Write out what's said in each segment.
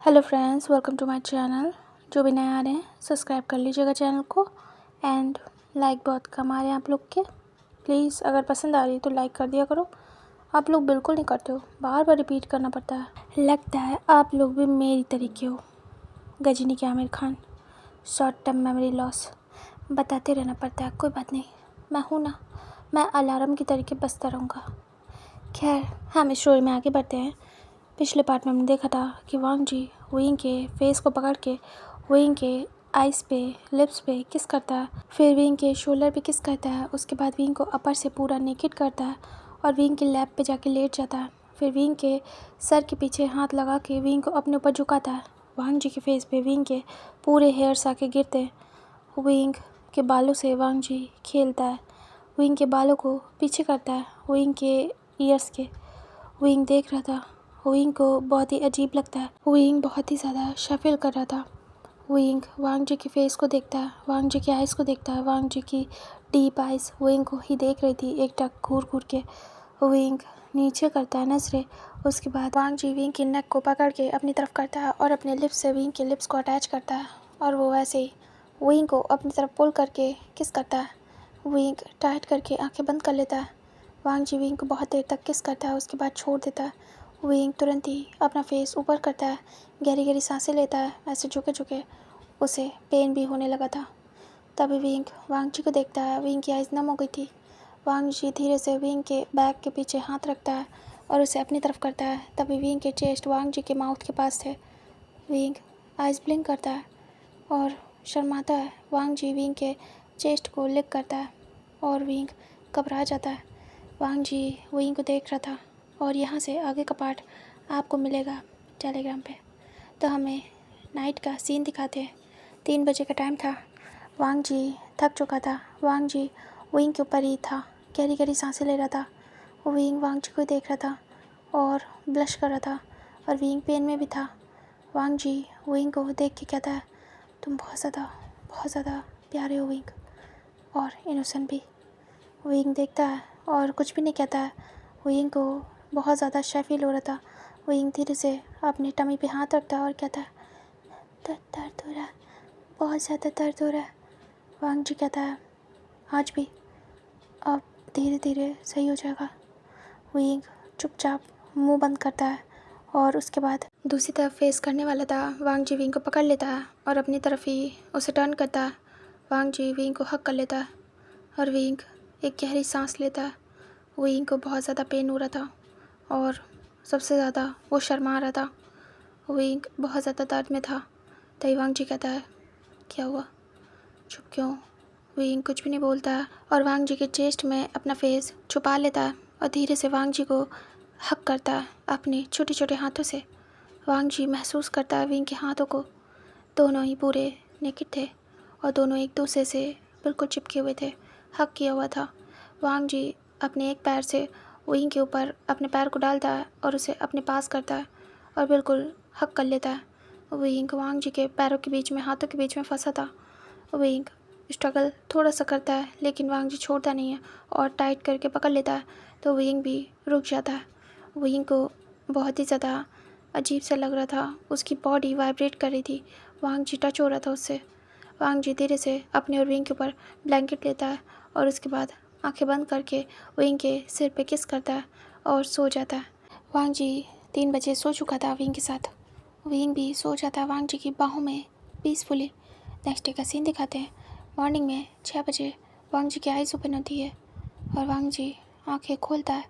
Hello friends, welcome to my channel. जो भी नए आ रहे हैं सब्सक्राइब कर लीजिएगा चैनल को एंड लाइक बहुत कम आ रहे हैं आप लोग के। प्लीज़ अगर पसंद आ रही है तो लाइक कर दिया करो। आप लोग बिल्कुल नहीं करते हो, बार बार रिपीट करना पड़ता है। लगता है आप लोग भी मेरी तरीके हो। गजनी के Aamir Khan, short term memory loss, बताते रहना पड़ता है। कोई बात नहीं, मैं हूँ ना, मैं अलार्म की तरीके बजता रहूँगा। खैर, हम स्टोरी में आगे बढ़ते हैं। पिछले पार्ट में हमने देखा था कि वांग जी विंग के फेस को पकड़ के विंग के आइस पे, लिप्स पे किस करता है, फिर विंग के शोल्डर पे किस करता है। उसके बाद विंग को अपर से पूरा नेकेड करता है और विंग के लैप पे जाके लेट जाता है। फिर विंग के सर के पीछे हाथ लगा के विंग को अपने ऊपर झुकाता है। वांग जी के फेस पे विंग के पूरे हेयर्स आके गिरते हैं। विंग के बालों से वांग जी खेलता है, विंग के बालों को पीछे करता है, विंग के ईयर्स के। विंग देख रहा था, विंग को बहुत ही अजीब लगता है। विंग बहुत ही ज़्यादा शफल कर रहा था। विंग वांग जी के फेस को देखता है, वांग जी की आइज़ को देखता है। वांग जी की डीप आइज़ विंग को ही देख रही थी, एक टक घूर घूर के। विंग नीचे करता है नजरें। उसके बाद वांग जी विंग की नेक को पकड़ के अपनी तरफ करता है और अपने लिप्स से विंग के लिप्स को अटैच करता है और वो वैसे ही विंग को अपनी तरफ पुल करके किस करता है। विंग टाइट करके आंखें बंद कर लेता है। वांग जी विंग को बहुत देर तक किस करता है, उसके बाद छोड़ देता है। विंग तुरंत ही अपना फेस ऊपर करता है, गहरी गहरी सांसें लेता है। ऐसे झुके झुके उसे पेन भी होने लगा था। तभी विंग वांग जी को देखता है। विंग की आइज़ नम हो गई थी। वांग जी धीरे से विंग के बैक के पीछे हाथ रखता है और उसे अपनी तरफ करता है। तभी विंग के चेस्ट वांग जी के माउथ के पास थे। विंग आइज़ ब्लिंक करता है और शर्माता है। वांग जी विंग के चेस्ट को लिक करता है और विंग घबरा जाता है। वांग जी विंग को देख रहा था और यहाँ से आगे का पार्ट आपको मिलेगा टेलीग्राम पे। तो हमें नाइट का सीन दिखाते हैं। 3 बजे का टाइम था। वांग जी थक चुका था। वांग जी विंग के ऊपर ही था, गहरी गहरी सांसें ले रहा था। विंग वांग जी को देख रहा था और ब्लश कर रहा था और विंग पेन में भी था। वांग जी विंग को देख के कहता है, तुम बहुत ज़्यादा प्यारे हो विंग, और इनोसेंट भी। विंग देखता है और कुछ भी नहीं कहता है। विंग को बहुत ज़्यादा शाय फील हो रहा था। विंग धीरे से अपनी टमी पे हाथ रखता है और कहता है, दर्द हो रहा है, बहुत ज़्यादा दर्द हो रहा है। वांग जी कहता है, आज भी, अब धीरे धीरे सही हो जाएगा। विंग चुपचाप मुंह बंद करता है और उसके बाद दूसरी तरफ फेस करने वाला था। वांग जी विंग को पकड़ लेता है और अपनी तरफ ही उसे टर्न करता है। वांग जी विंग को हक कर लेता है और विंग एक गहरी सांस लेता है। विंग को बहुत ज़्यादा पेन हो रहा था और सबसे ज़्यादा वो शर्मा रहा था। विंग बहुत ज़्यादा दर्द में था। तभी वांग जी कहता है, क्या हुआ, चुप क्यों? विंग कुछ भी नहीं बोलता है और वांग जी के चेस्ट में अपना फेस छुपा लेता है और धीरे से वांग जी को हक करता है अपने छोटे छोटे हाथों से। वांग जी महसूस करता है विंग के हाथों को। दोनों ही पूरे नेकेड थे और दोनों एक दूसरे से बिल्कुल चिपके हुए थे, हक किया हुआ था। वांग जी अपने एक पैर से विंग के ऊपर अपने पैर को डालता है और उसे अपने पास करता है और बिल्कुल हक कर लेता है। विंग वांग जी के पैरों के बीच में, हाथों के बीच में फंसा था। विंग स्ट्रगल थोड़ा सा करता है लेकिन वांग जी छोड़ता नहीं है और टाइट करके पकड़ लेता है, तो विंग भी रुक जाता है। विंग को बहुत ही ज़्यादा अजीब सा लग रहा था, उसकी बॉडी वाइब्रेट कर रही थी। वांग जी टच हो रहा था उससे। वांग जी धीरे से अपने और विंग के ऊपर ब्लैंकेट लेता है और उसके बाद आंखें बंद करके विंग के सिर पे किस करता है और सो जाता है। वांग जी 3 बजे सो चुका था विंग के साथ। विंग भी सो जाता है वांग जी की बाहों में पीसफुली। नेक्स्ट डे का सीन दिखाते हैं। मॉर्निंग में 6 बजे वांग जी की आइज़ ओपन होती है और वांग जी आंखें खोलता है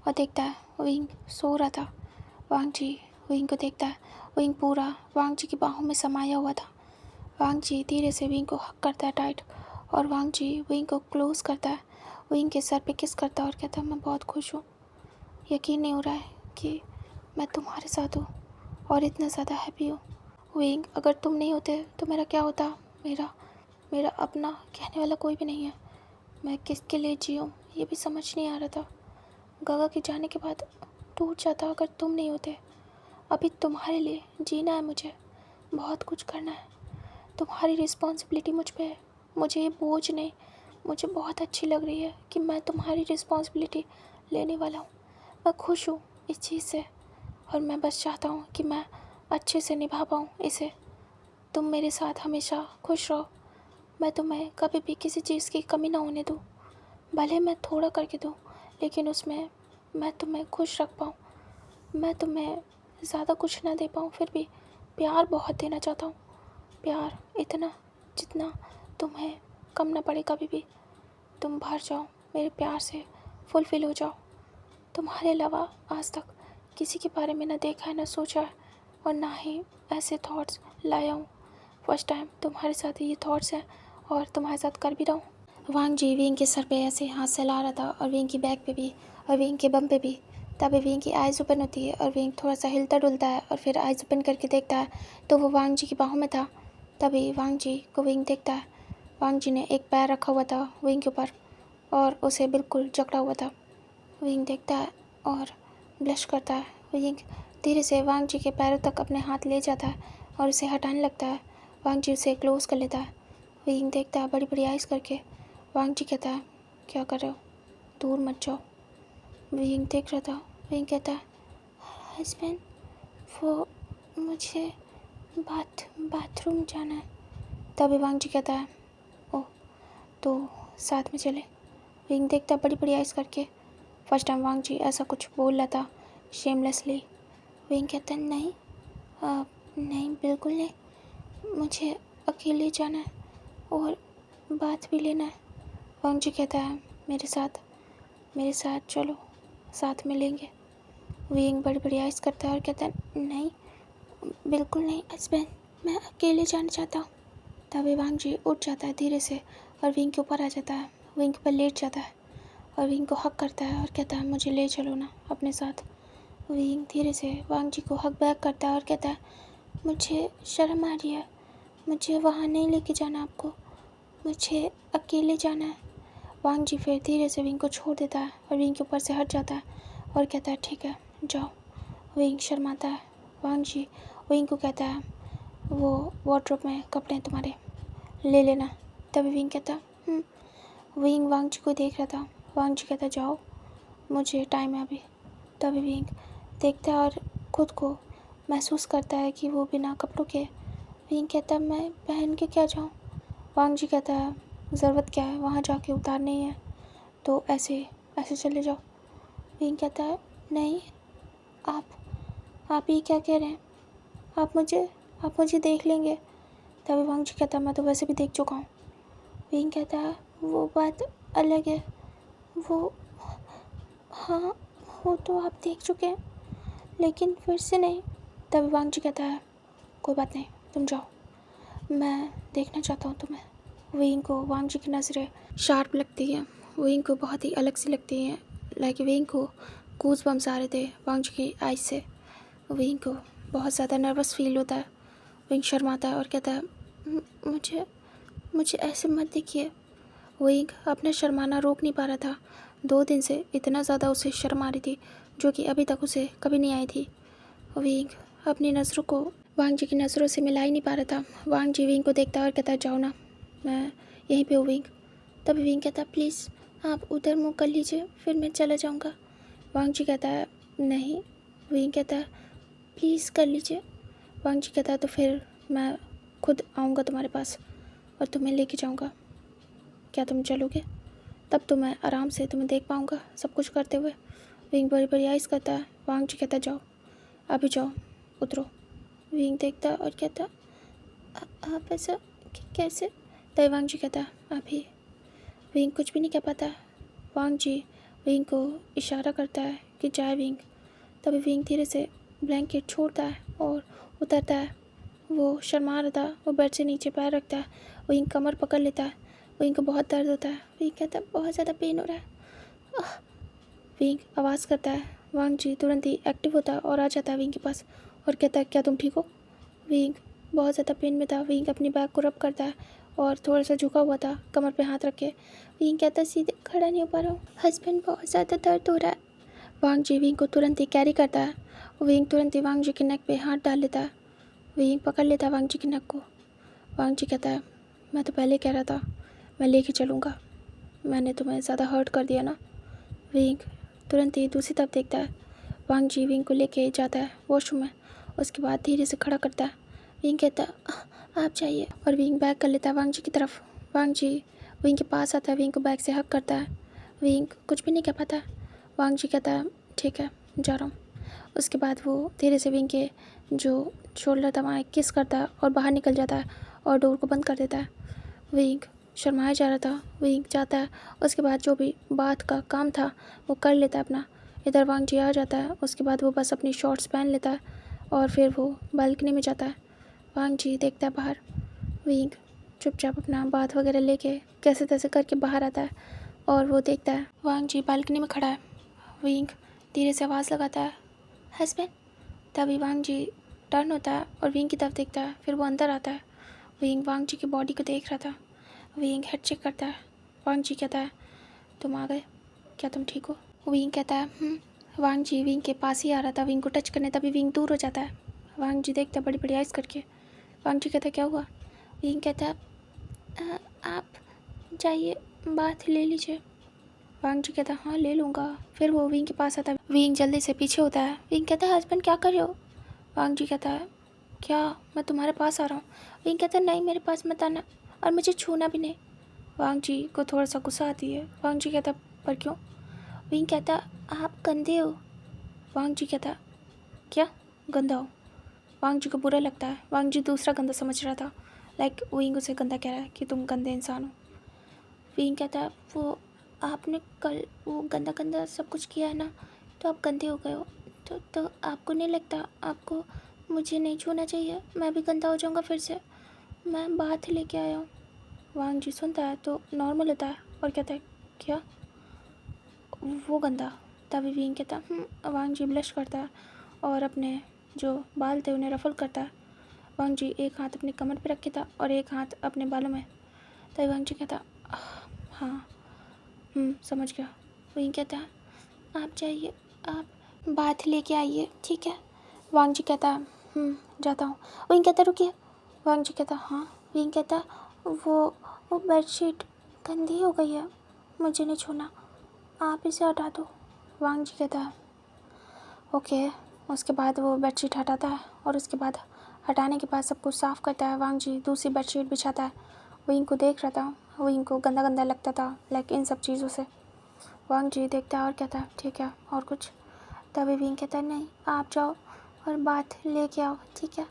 और देखता है विंग सो रहा था। वांग जी विंग को देखता है। विंग पूरा वांग जी की बाहों में समाया हुआ था। वांग जी धीरे से विंग को हक करता है टाइट और वांग जी विंग को क्लोज करता है। विंग के सर पे किस करता है और कहता है, मैं बहुत खुश हूँ। यकीन नहीं हो रहा है कि मैं तुम्हारे साथ हूँ और इतना ज़्यादा हैप्पी हूँ। विंग, अगर तुम नहीं होते तो मेरा क्या होता? मेरा मेरा अपना कहने वाला कोई भी नहीं है। मैं किसके लिए जीऊँ ये भी समझ नहीं आ रहा था। गगा के जाने के बाद टूट जाता अगर तुम नहीं होते। अभी तुम्हारे लिए जीना है मुझे, बहुत कुछ करना है। तुम्हारी रिस्पॉन्सिबिलिटी मुझ पे है, मुझे ये बोझ नहीं। मुझे बहुत अच्छी लग रही है कि मैं तुम्हारी रिस्पॉन्सिबिलिटी लेने वाला हूँ। मैं खुश हूँ इस चीज़ से और मैं बस चाहता हूँ कि मैं अच्छे से निभा पाऊँ इसे। तुम मेरे साथ हमेशा खुश रहो। मैं तुम्हें कभी भी किसी चीज़ की कमी ना होने दूँ। भले मैं थोड़ा करके दूँ, लेकिन उसमें मैं तुम्हें खुश रख पाऊँ। मैं तुम्हें ज़्यादा कुछ ना दे पाऊँ, फिर भी प्यार बहुत देना चाहता हूँ। प्यार इतना जितना तुम्हें कम ना पड़े कभी भी। तुम भर जाओ मेरे प्यार से, फुलफ़िल हो जाओ। तुम्हारे अलावा आज तक किसी के बारे में ना देखा है, ना सोचा है, और ना ही ऐसे थॉट्स लाया हूँ। फर्स्ट टाइम तुम्हारे साथ ये थॉट्स हैं और तुम्हारे साथ कर भी रहा हूँ। वांग जी विंग के सर पे ऐसे हाथ से ला रहा था, और विंग की बैक पे भी, और विंग के बम पे भी। तभी विंग की आइज़ ओपन होती है और विंग थोड़ा सा हिलता डुलता है, और फिर आइज़ ओपन करके देखता है तो वो वांग जी की बाहों में था। तभी वांग जी को विंग देखता है। वांग जी ने एक पैर रखा हुआ था विंग के ऊपर और उसे बिल्कुल जकड़ा हुआ था। विंग देखता है और ब्लश करता है। विंग धीरे से वांग जी के पैरों तक अपने हाथ ले जाता है और उसे हटाने लगता है। वांग जी उसे क्लोज कर लेता है। विंग देखता है बड़ी बड़ी आइज़ करके। वांग जी कहता है, क्या कर रहे हो, दूर मत जाओ। विंग देख रहा था। विंग कहता है, हस्बैंड, वो मुझे बाथरूम जाना है। तभी वांग जी कहता है, ओह, तो साथ में चले। विंग देखता है बड़ी बड़ी आइज़ करके। फर्स्ट टाइम वांग जी ऐसा कुछ बोल रहा था शेमलेसली। विंग कहता है, नहीं, नहीं, बिल्कुल नहीं, मुझे अकेले जाना है और बात भी लेना है। वांग जी कहता है, मेरे साथ चलो, साथ में लेंगे। विंग बड़ी बड़ी आइज़ करता है और कहता है, नहीं, बिल्कुल नहीं हस्बैंड, मैं अकेले जाना चाहता हूँ। तभी वांग जी उठ जाता है धीरे से और विंग के ऊपर आ जाता है। विंग पर लेट जाता है और विंग को हक करता है और कहता है, मुझे ले चलो ना अपने साथ। विंग धीरे से वांग जी को हक बैक करता है और कहता है, मुझे शर्म आ रही है, मुझे वहाँ नहीं लेके जाना आपको, मुझे अकेले जाना है। वांग जी फिर धीरे से विंग को छोड़ देता है और विंग के ऊपर से हट जाता है और कहता है, ठीक है, जाओ। विंग शर्माता है। वांग जी विंग को कहता है, वो वार्डरोब में कपड़े हैं तुम्हारे, ले लेना। तभी विंग कहता है, विंग वांग जी को देख रहा था। वांग जी कहता, जाओ, मुझे टाइम है अभी। तभी विंग देखता है और खुद को महसूस करता है कि वो बिना कपड़ों के। विंग कहता है, मैं पहन के क्या जाऊँ। वांग जी कहता है, ज़रूरत क्या है, वहाँ जाके उतारने ही है, तो ऐसे ऐसे चले जाओ। विंग कहता है, नहीं, आप ही क्या कह रहे हैं, आप मुझे देख लेंगे। तभी वांग जी कहता है, मैं तो वैसे भी देख चुका हूँ। विंग कहता है, वो बात अलग है, वो, हाँ, वो तो आप देख चुके हैं, लेकिन फिर से नहीं। तभी वांग जी कहता है, कोई बात नहीं, तुम जाओ, मैं देखना चाहता हूँ तुम्हें। विंग को वांग जी की नज़रें शार्प लगती हैं। विंग को बहुत ही अलग सी लगती हैं। लाइक विंग को गूज बम्स आ रहे थे वांग जी की आइज से। विंग को बहुत ज़्यादा नर्वस फील होता है। विंग शर्माता है और कहता है, मुझे ऐसे मत देखिए। विंग अपना शर्माना रोक नहीं पा रहा था। 2 दिन से इतना ज़्यादा उसे शर्म आ रही थी, जो कि अभी तक उसे कभी नहीं आई थी। विंग अपनी नज़रों को वांग जी की नज़रों से मिला ही नहीं पा रहा था। वांग जी विंग को देखता है और कहता है, जाओ ना, मैं यहीं पे हूँ विंग। तभी विंग कहता है, प्लीज़ आप उधर मुँह कर लीजिए, फिर मैं चला जाऊँगा। वांग जी कहता है, नहीं। विंग कहता है, प्लीज़ कर लीजिए। वांग जी कहता है, तो फिर मैं खुद आऊँगा तुम्हारे पास और तुम्हें लेके जाऊँगा। क्या तुम चलोगे? तब तो मैं आराम से तुम्हें देख पाऊँगा सब कुछ करते हुए। विंग बड़ी बड़ी आइज़ करता है। वांग जी कहता है, जाओ, अभी जाओ, उतरो। विंग देखता है और कहता है, आप ऐसा कैसे? तभी वांग जी कहता है, अभी। विंग कुछ भी नहीं कह पाता। वांग जी विंग को इशारा करता है कि जाए विंग। तभी विंग धीरे से ब्लैंकेट छोड़ता है और उतरता है। वो शर्मा रहा था, वो बेड से नीचे पैर रखता है। विंग कमर पकड़ लेता है। विंग को बहुत दर्द होता है। विंग कहता है, बहुत ज़्यादा पेन हो रहा है। विंग आवाज़ करता है। वांग जी तुरंत ही एक्टिव होता है और आ जाता है विंग के पास और कहता है, क्या तुम ठीक हो? विंग बहुत ज़्यादा पेन में था। विंग अपनी बैक को रब करता है और थोड़ा सा झुका हुआ था कमर पे हाथ रख के। विंग कहता है, सीधे खड़ा नहीं हो पा रहा हूँ हस्बैंड, बहुत ज़्यादा दर्द हो रहा है। वांग जी विंग को तुरंत ही कैरी करता है। विंग तुरंत ही वांग जी के नेक पे हाथ डाल लेता है। विंग पकड़ लेता है वांग जी के नेक को। वांग जी कहता है, मैं तो पहले कह रहा था मैं लेके चलूँगा, मैंने तुम्हें ज़्यादा हर्ट कर दिया ना। विंग तुरंत ही दूसरी तरफ देखता है। वांग जी विंग को लेके जाता है वॉशरूम में उसके बाद धीरे से खड़ा करता है। विंग कहता है आप जाइए, और विंग बैक कर लेता है वांग जी की तरफ। वांग जी विंग के पास आता है, विंग को बैक से हक करता है। विंग कुछ भी नहीं कह पाता। वांग जी कहता है ठीक है जा रहा हूँ। उसके बाद वो धीरे से विंग के जो शोल्डर था वहाँ किस करता है और बाहर निकल जाता है और डोर को बंद कर देता है। विंग शर्माया जा रहा था, विंग जाता है। उसके बाद जो भी बात का काम था वो कर लेता है अपना। इधर वांग जी आ जाता है। उसके बाद वो बस अपनी शॉर्ट्स पहन लेता है और फिर वो बालकनी में जाता है। वांग जी देखता है बाहर। विंग चुपचाप अपना बात वगैरह लेके कैसे तैसे करके बाहर आता है और वो देखता है वांग जी बालकनी में खड़ा है। विंग धीरे से आवाज़ लगाता है हस्बैंड। तभी वांग जी टर्न होता है और विंग की तरफ देखता है। फिर वो अंदर आता है। विंग वांग जी की बॉडी को देख रहा था। विंग हेड चेक करता है। वांग जी कहता है तुम आ गए, क्या तुम ठीक हो? विंग कहता है वांग जी विंग के पास ही आ रहा था विंग को टच करने, तभी विंग दूर हो जाता है। वांग जी देखता है बड़ी बड़ी आइज़ करके। वांग जी कहता है क्या हुआ? विंग कहता है आप जाइए बात ले लीजिए। वांग जी कहता है हाँ ले लूँगा। फिर वो विंग के पास आता है। विंग जल्दी से पीछे होता है। विंग कहता है हस्बैंड क्या कर रहे हो? वांग जी कहता है क्या मैं तुम्हारे पास आ रहा हूँ? विंग कहता है नहीं मेरे पास मत आना और मुझे छूना भी नहीं। वांग जी को थोड़ा सा गुस्सा आती है। वांग जी कहता पर क्यों? विंग कहता आप गंदे हो। वांग जी कहता क्या गंदा हो? वांग जी को बुरा लगता है। वांग जी दूसरा गंदा समझ रहा था, लाइक विंग उसे गंदा कह रहा है कि तुम गंदे इंसान हो। विंग कहता है वो आपने कल वो गंदा गंदा सब कुछ किया है ना, तो आप गंदे हो गए हो। तो आपको नहीं लगता आपको मुझे नहीं छूना चाहिए? मैं भी गंदा हो जाऊँगा फिर से। मैं बात लेके आया हूँ। वांग जी सुनता है तो नॉर्मल होता है और कहता है क्या वो गंदा? तभी विंग कहता वांग जी ब्लश करता है और अपने जो बाल थे उन्हें रफल करता है। वांग जी एक हाथ अपनी कमर पे रखे था और एक हाथ अपने बालों में। तभी वांग जी कहता हाँ समझ गया। विंग कहता है आप जाइए, आप बात लेके आइए ठीक है। वांग जी कहता है जाता हूँ। विंग कहता रुकिए। वांग जी कहता हाँ। विंग कहता वो बेडशीट गंदी हो गई है, मुझे नहीं छूना, आप इसे हटा दो। वांग जी कहता है ओके। उसके बाद वो बेडशीट हटाता है और उसके बाद हटाने के बाद सब कुछ साफ़ करता है। वांग जी दूसरी बेडशीट बिछाता है। विंग को देख रहा था। विंग को गंदा गंदा लगता था लाइक इन सब चीज़ों से। वांग जी देखता है और कहता है ठीक है और कुछ? तभी विंग कहता है नहीं आप जाओ और बात लेके आओ ठीक है।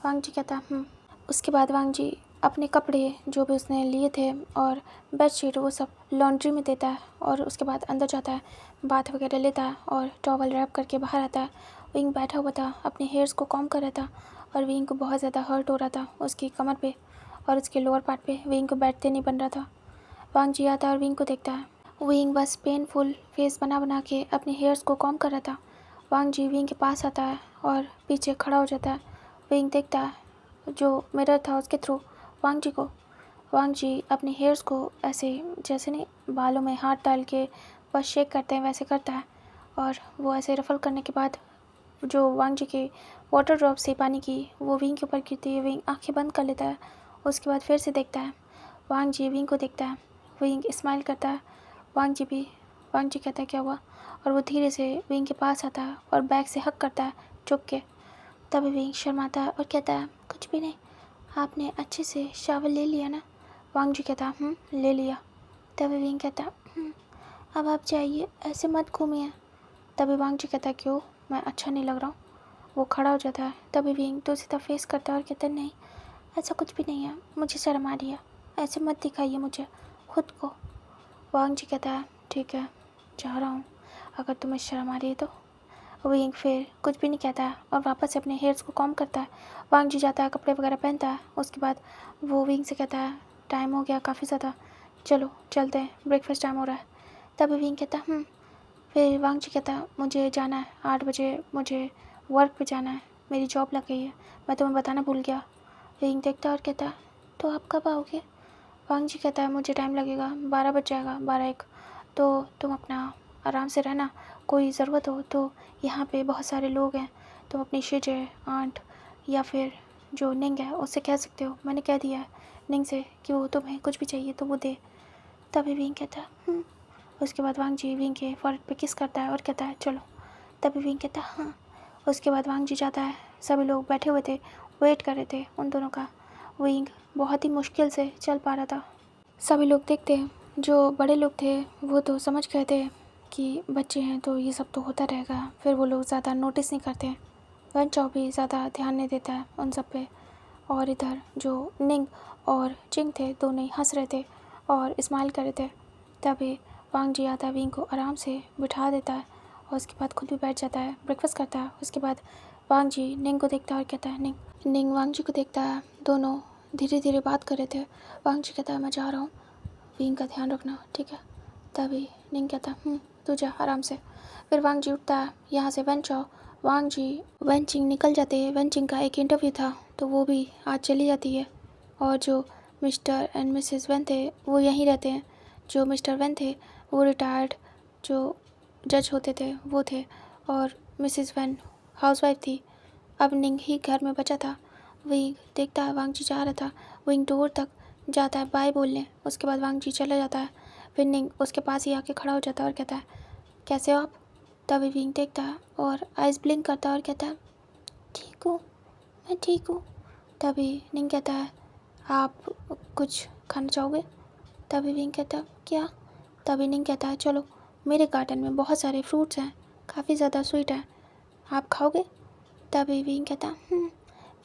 वांग जी कहता है उसके बाद वांग जी अपने कपड़े जो भी उसने लिए थे और बेडशीट वो सब लॉन्ड्री में देता है और उसके बाद अंदर जाता है, बाथ वगैरह लेता है और टॉवल रैप करके बाहर आता है। विंग बैठा हुआ था, अपने हेयर्स को कॉम्ब कर रहा था और विंग को बहुत ज़्यादा हर्ट हो रहा था उसकी कमर पे और उसके लोअर पार्ट पे। विंग को बैठते नहीं बन रहा था। वांग जी आता है और विंग को देखता है। विंग बस पेनफुल फेस बना बना के अपने हेयर्स को कॉम्ब कर रहा था। वांग जी विंग के पास आता है और पीछे खड़ा हो जाता है। विंग देखता है जो मिरर था उसके थ्रू वांग जी को। वांग जी अपने हेयर्स को ऐसे जैसे नहीं बालों में हाथ डाल के बस शेक करते हैं वैसे करता है और वो ऐसे रफल करने के बाद जो वांग जी के वाटर ड्रॉप से पानी की वो विंग के ऊपर गिरती है। विंग आंखें बंद कर लेता है। उसके बाद फिर से देखता है। वांग जी विंग को देखता है। विंग स्माइल करता है। वांग जी कहता है क्या हुआ, और वो धीरे से विंग के पास आता है और बैग से हक करता है चुप के। तभी विंग शर्माता है और कहता है कुछ भी नहीं, आपने अच्छे से शावर ले लिया ना? वांग जी कहता ले लिया। तभी विंग कहता अब आप जाइए, ऐसे मत घूमिए। तभी वांग जी कहता क्यों, मैं अच्छा नहीं लग रहा हूँ? वो खड़ा हो जाता है। तभी विंग दूसरी तरफ फेस करता है और कहता नहीं ऐसा कुछ भी नहीं है, मुझे शर्म आ रही है, ऐसे मत दिखाइए मुझे खुद को। वांग जी कहता है ठीक है जा रहा हूँ, अगर तुम्हें शर्म आ रही है तो। विंग फिर कुछ भी नहीं कहता है और वापस से अपने हेयर्स को कॉम्ब करता है। वांग जी जाता है, कपड़े वगैरह पहनता है। उसके बाद वो विंग से कहता है टाइम हो गया काफ़ी ज़्यादा, चलो चलते हैं, ब्रेकफास्ट टाइम हो रहा है। तभी विंग कहता फिर वांग जी कहता मुझे जाना है 8 बजे, मुझे वर्क पे जाना है, मेरी जॉब लग गई है, मैं तुम्हें बताना भूल गया। विंग देखता है और कहता है तो आप कब आओगे? वांग जी कहता है मुझे टाइम लगेगा, 12 बज जाएगा, 12-1, तो तुम अपना आराम से रहना, कोई ज़रूरत हो तो यहाँ पे बहुत सारे लोग हैं, तुम अपनी शिजे आंट या फिर जो निंग है उससे कह सकते हो, मैंने कह दिया है निंग से कि वो तुम्हें कुछ भी चाहिए तो वो दे। तभी विंग कहता है उसके बाद वांग जी विंग के फॉरहेड पे किस करता है और कहता है चलो। तभी विंग कहता है हाँ। उसके बाद वांग जी जाता है सभी लोग बैठे हुए थे, वेट कर रहे थे उन दोनों का। विंग बहुत ही मुश्किल से चल पा रहा था। सभी लोग देखते, जो बड़े लोग थे वो तो समझ गए थे कि बच्चे हैं तो ये सब तो होता रहेगा, फिर वो लोग ज़्यादा नोटिस नहीं करते। वन चाओ भी ज़्यादा ध्यान नहीं देता है उन सब पे। और इधर जो निंग और चिंग थे दोनों ही हंस रहे थे और स्माइल कर रहे थे। तभी वांग जी आता है, विंग को आराम से बिठा देता है और उसके बाद खुद भी बैठ जाता है, ब्रेकफास्ट करता है। उसके बाद वांग जी निंग को देखता है और कहता है निंग। निंग वांग जी को देखता है, दोनों धीरे धीरे बात कर रहे थे। वांग जी कहता है मैं जा रहा हूँ, विंग का ध्यान रखना, ठीक है। तभी निंग कहता है तू जा आराम से। फिर वांग जी उठता है, यहाँ से वन चाओ, वांग जी, वन चिंग निकल जाते हैं। वन चिंग का एक इंटरव्यू था तो वो भी आज चली जाती है। और जो मिस्टर एंड मिसेस वन थे वो यहीं रहते हैं। जो मिस्टर वन थे वो रिटायर्ड जो जज होते थे वो थे, और मिसेस वन हाउसवाइफ थी। अब निंग ही घर में बचा था। विंग देखता है वांग जी जा रहा था, विंग डोर तक जाता है बाय बोलने। उसके बाद वांग जी चला जाता है। फिर निंग उसके पास ही आके खड़ा हो जाता है और कहता है कैसे हो आप। तभी विंग देखता है और आइज़ ब्लिंक करता है और कहता है ठीक हूँ, मैं ठीक हूँ। तभी निंग कहता है आप कुछ खाना चाहोगे। तभी विंग कहता है क्या। तभी निंग कहता है चलो, मेरे गार्डन में बहुत सारे फ्रूट्स हैं, काफ़ी ज़्यादा स्वीट है, आप खाओगे। तभी विंग कहता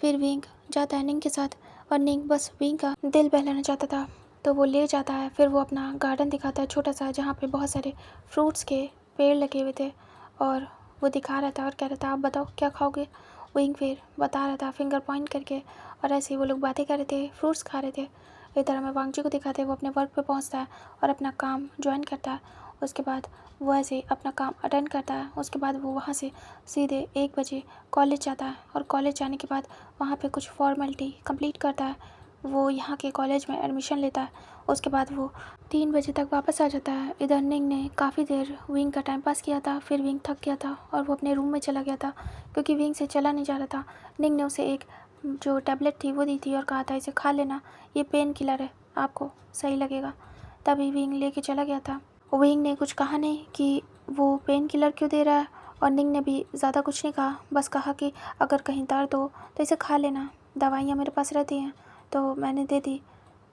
फिर विंग जाता है निंग के साथ, और निंग बस विंग का दिल बहलाना चाहता था तो वो ले जाता है। फिर वो अपना गार्डन दिखाता है छोटा सा, जहाँ पे बहुत सारे फ्रूट्स के पेड़ लगे हुए थे, और वो दिखा रहा था और कह रहा था आप बताओ क्या खाओगे। विंग फिर बता रहा था फिंगर पॉइंट करके, और ऐसे ही वो लोग बातें कर रहे थे, फ्रूट्स खा रहे थे। इस तरह मैं वांग जी को दिखाते वो अपने वर्क पे पहुंचता है और अपना काम ज्वाइन करता है। उसके बाद वो ऐसे अपना काम अटेंड करता है। उसके बाद वो वहाँ से सीधे 1 बजे कॉलेज जाता है, और कॉलेज जाने के बाद वहाँ पे कुछ फॉर्मेलिटी कंप्लीट करता है। वो यहाँ के कॉलेज में एडमिशन लेता है। उसके बाद वो 3 बजे तक वापस आ जाता है। इधर निंग ने काफ़ी देर विंग का टाइम पास किया था, फिर विंग थक गया था और वो अपने रूम में चला गया था, क्योंकि विंग से चला नहीं जा रहा था। निंग ने उसे एक जो टैबलेट थी वो दी थी और कहा था इसे खा लेना, ये पेन किलर है, आपको सही लगेगा। तभी विंग लेके चला गया था। विंग ने कुछ कहा नहीं कि वो पेन किलर क्यों दे रहा है, और निंग ने भी ज़्यादा कुछ नहीं कहा, बस कहा कि अगर कहीं दर्द हो तो इसे खा लेना, दवाइयाँ मेरे पास रहती हैं तो मैंने दे दी,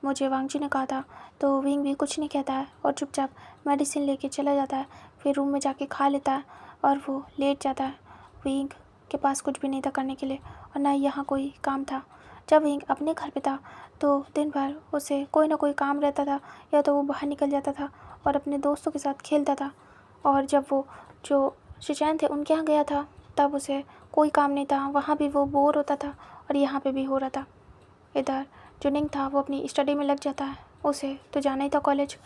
मुझे वांग जी ने कहा था। तो विंग भी कुछ नहीं कहता है और चुपचाप मेडिसिन लेके चला जाता है। फिर रूम में जाके खा लेता है और वो लेट जाता है। विंग के पास कुछ भी नहीं था करने के लिए, और ना यहाँ कोई काम था। जब विंग अपने घर पे था तो दिन भर उसे कोई ना कोई काम रहता था, या तो वो बाहर निकल जाता था और अपने दोस्तों के साथ खेलता था, और जब वो जो शिचैन थे उनके यहाँ गया था तब उसे कोई काम नहीं था, वहाँ भी वो बोर होता था और यहाँ पे भी हो रहा था। इधर जो निंग था वो अपनी स्टडी में लग जाता है, उसे तो जाना ही था कॉलेज।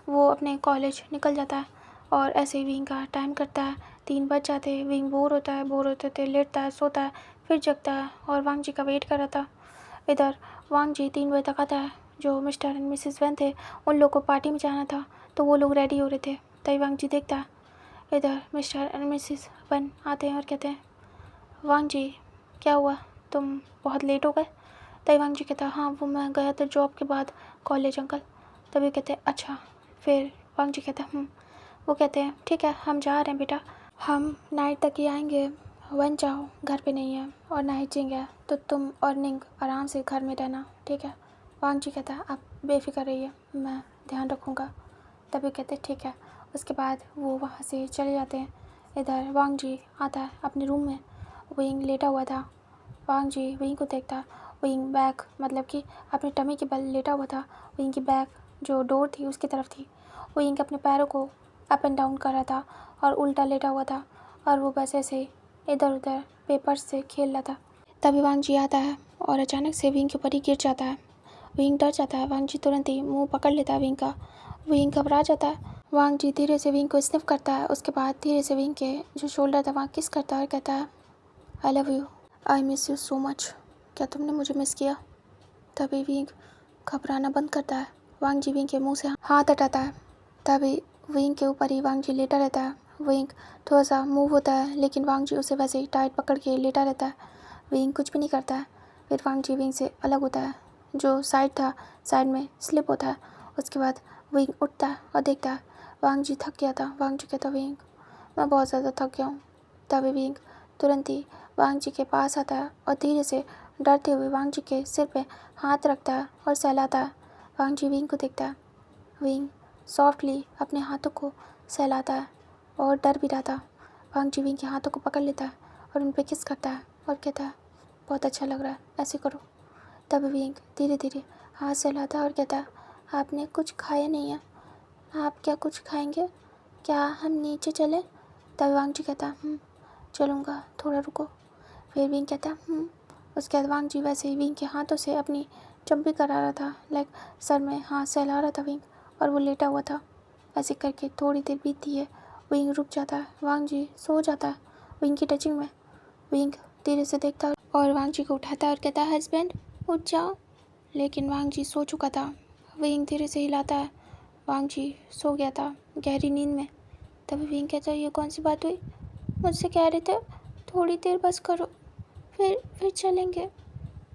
वो अपने कॉलेज निकल जाता है और ऐसे ही विंग का टाइम कटता है। 3 बज जाते हैं, विंग बोर होते थे, लेटता है, सोता है, फिर जगता है और वांग जी का वेट कर रहा था। इधर वांग जी 3 बजे तक आता है। जो मिस्टर एंड मिसेस वैन थे उन लोग को पार्टी में जाना था तो वो लोग रेडी हो रहे थे, तभी वांग जी देखता है। इधर मिस्टर एंड मिसेस वन आते हैं और कहते हैं वांग जी क्या हुआ, तुम बहुत लेट हो गए। तभी वांग जी कहता है हाँ वो मैं गया था जॉब के बाद कॉलेज अंकल। तभी कहते हैं अच्छा। फिर वांग जी कहता है वो कहते हैं ठीक है हम जा रहे हैं बेटा, हम नाइट तक ही आएंगे, वन चाहो घर पे नहीं है और नाइट चिंग है, तो तुम और निंग आराम से घर में रहना, ठीक है। वांग जी कहता है आप बेफिक्र रहिए, मैं ध्यान रखूँगा। तभी कहते ठीक है। उसके बाद वो वहाँ से चले जाते हैं। इधर वांग जी आता है अपने रूम में, विंग लेटा हुआ था। वांग जी विंग को देखता, विंग बैक मतलब कि अपने टमी के बल लेटा हुआ था। विंग की बैक जो डोर थी उसकी तरफ थी। विंग अपने पैरों को अप एंड डाउन कर रहा था और उल्टा लेटा हुआ था, और वो बस ऐसे इधर उधर पेपर्स से खेल रहा था। तभी वांग जी आता है और अचानक से विंग के ऊपर ही गिर जाता है। विंग डर जाता है, वांग जी तुरंत ही मुंह पकड़ लेता है विंग का। विंग घबरा जाता है। वांग जी धीरे से विंग को स्निफ करता है, उसके बाद धीरे से विंग के जो शोल्डर था वहाँ किस करता है और कहता है I love you, I miss you so much, क्या तुमने मुझे मिस किया। तभी विंग घबराना बंद करता है। वांग जी विंग के मुंह से हाथ हटाता है। तभी विंग के ऊपर ही वांग जी लेटा रहता है। विंग थोड़ा सा मूव होता है लेकिन वांग जी उसे वैसे ही टाइट पकड़ के लेटा रहता है। विंग कुछ भी नहीं करता है। फिर वांग जी विंग से अलग होता है, जो साइड था साइड में स्लिप होता है। उसके बाद विंग उठता है और देखता है वांग जी थक गया था। वांग जी कहता विंग मैं बहुत ज़्यादा थक गया हूँ। तभी विंग तुरंत ही वांग जी के पास आता है और धीरे से डरते हुए वांग जी के सिर पे हाथ रखता है और सहलाता है। वांग जी विंग को देखता है। विंग सॉफ्टली अपने हाथों को सहलाता है और डर भी रहा था। वांग जी विंग के हाथों को पकड़ लेता है और उन पे किस करता है और कहता है बहुत अच्छा लग रहा है, ऐसे करो। तब विंग धीरे धीरे हाथ सहलाता है और कहता है आपने कुछ खाया नहीं है, आप क्या कुछ खाएंगे? क्या हम नीचे चलें? तब वांग जी कहता चलूँगा, थोड़ा रुको। फिर विंग कहता उसके बाद वांग जी वैसे ही विंग के हाथों से अपनी चंपी करा रहा था, लाइक सर में हाथ सहला रहा था विंग, और वो लेटा हुआ था। ऐसे करके थोड़ी देर बीतती है। विंग रुक जाता है, वांग जी सो जाता है विंग की टचिंग में। विंग धीरे से देखता है और वांग जी को उठाता है और कहता है हस्बैंड उठ जाओ, लेकिन वांग जी सो चुका था। विंग धीरे से हिलाता है, वांग जी सो गया था गहरी नींद में। तभी विंग कहता है ये कौन सी बात हुई, मुझसे कह रहे थे थोड़ी देर बस करो, फिर चलेंगे।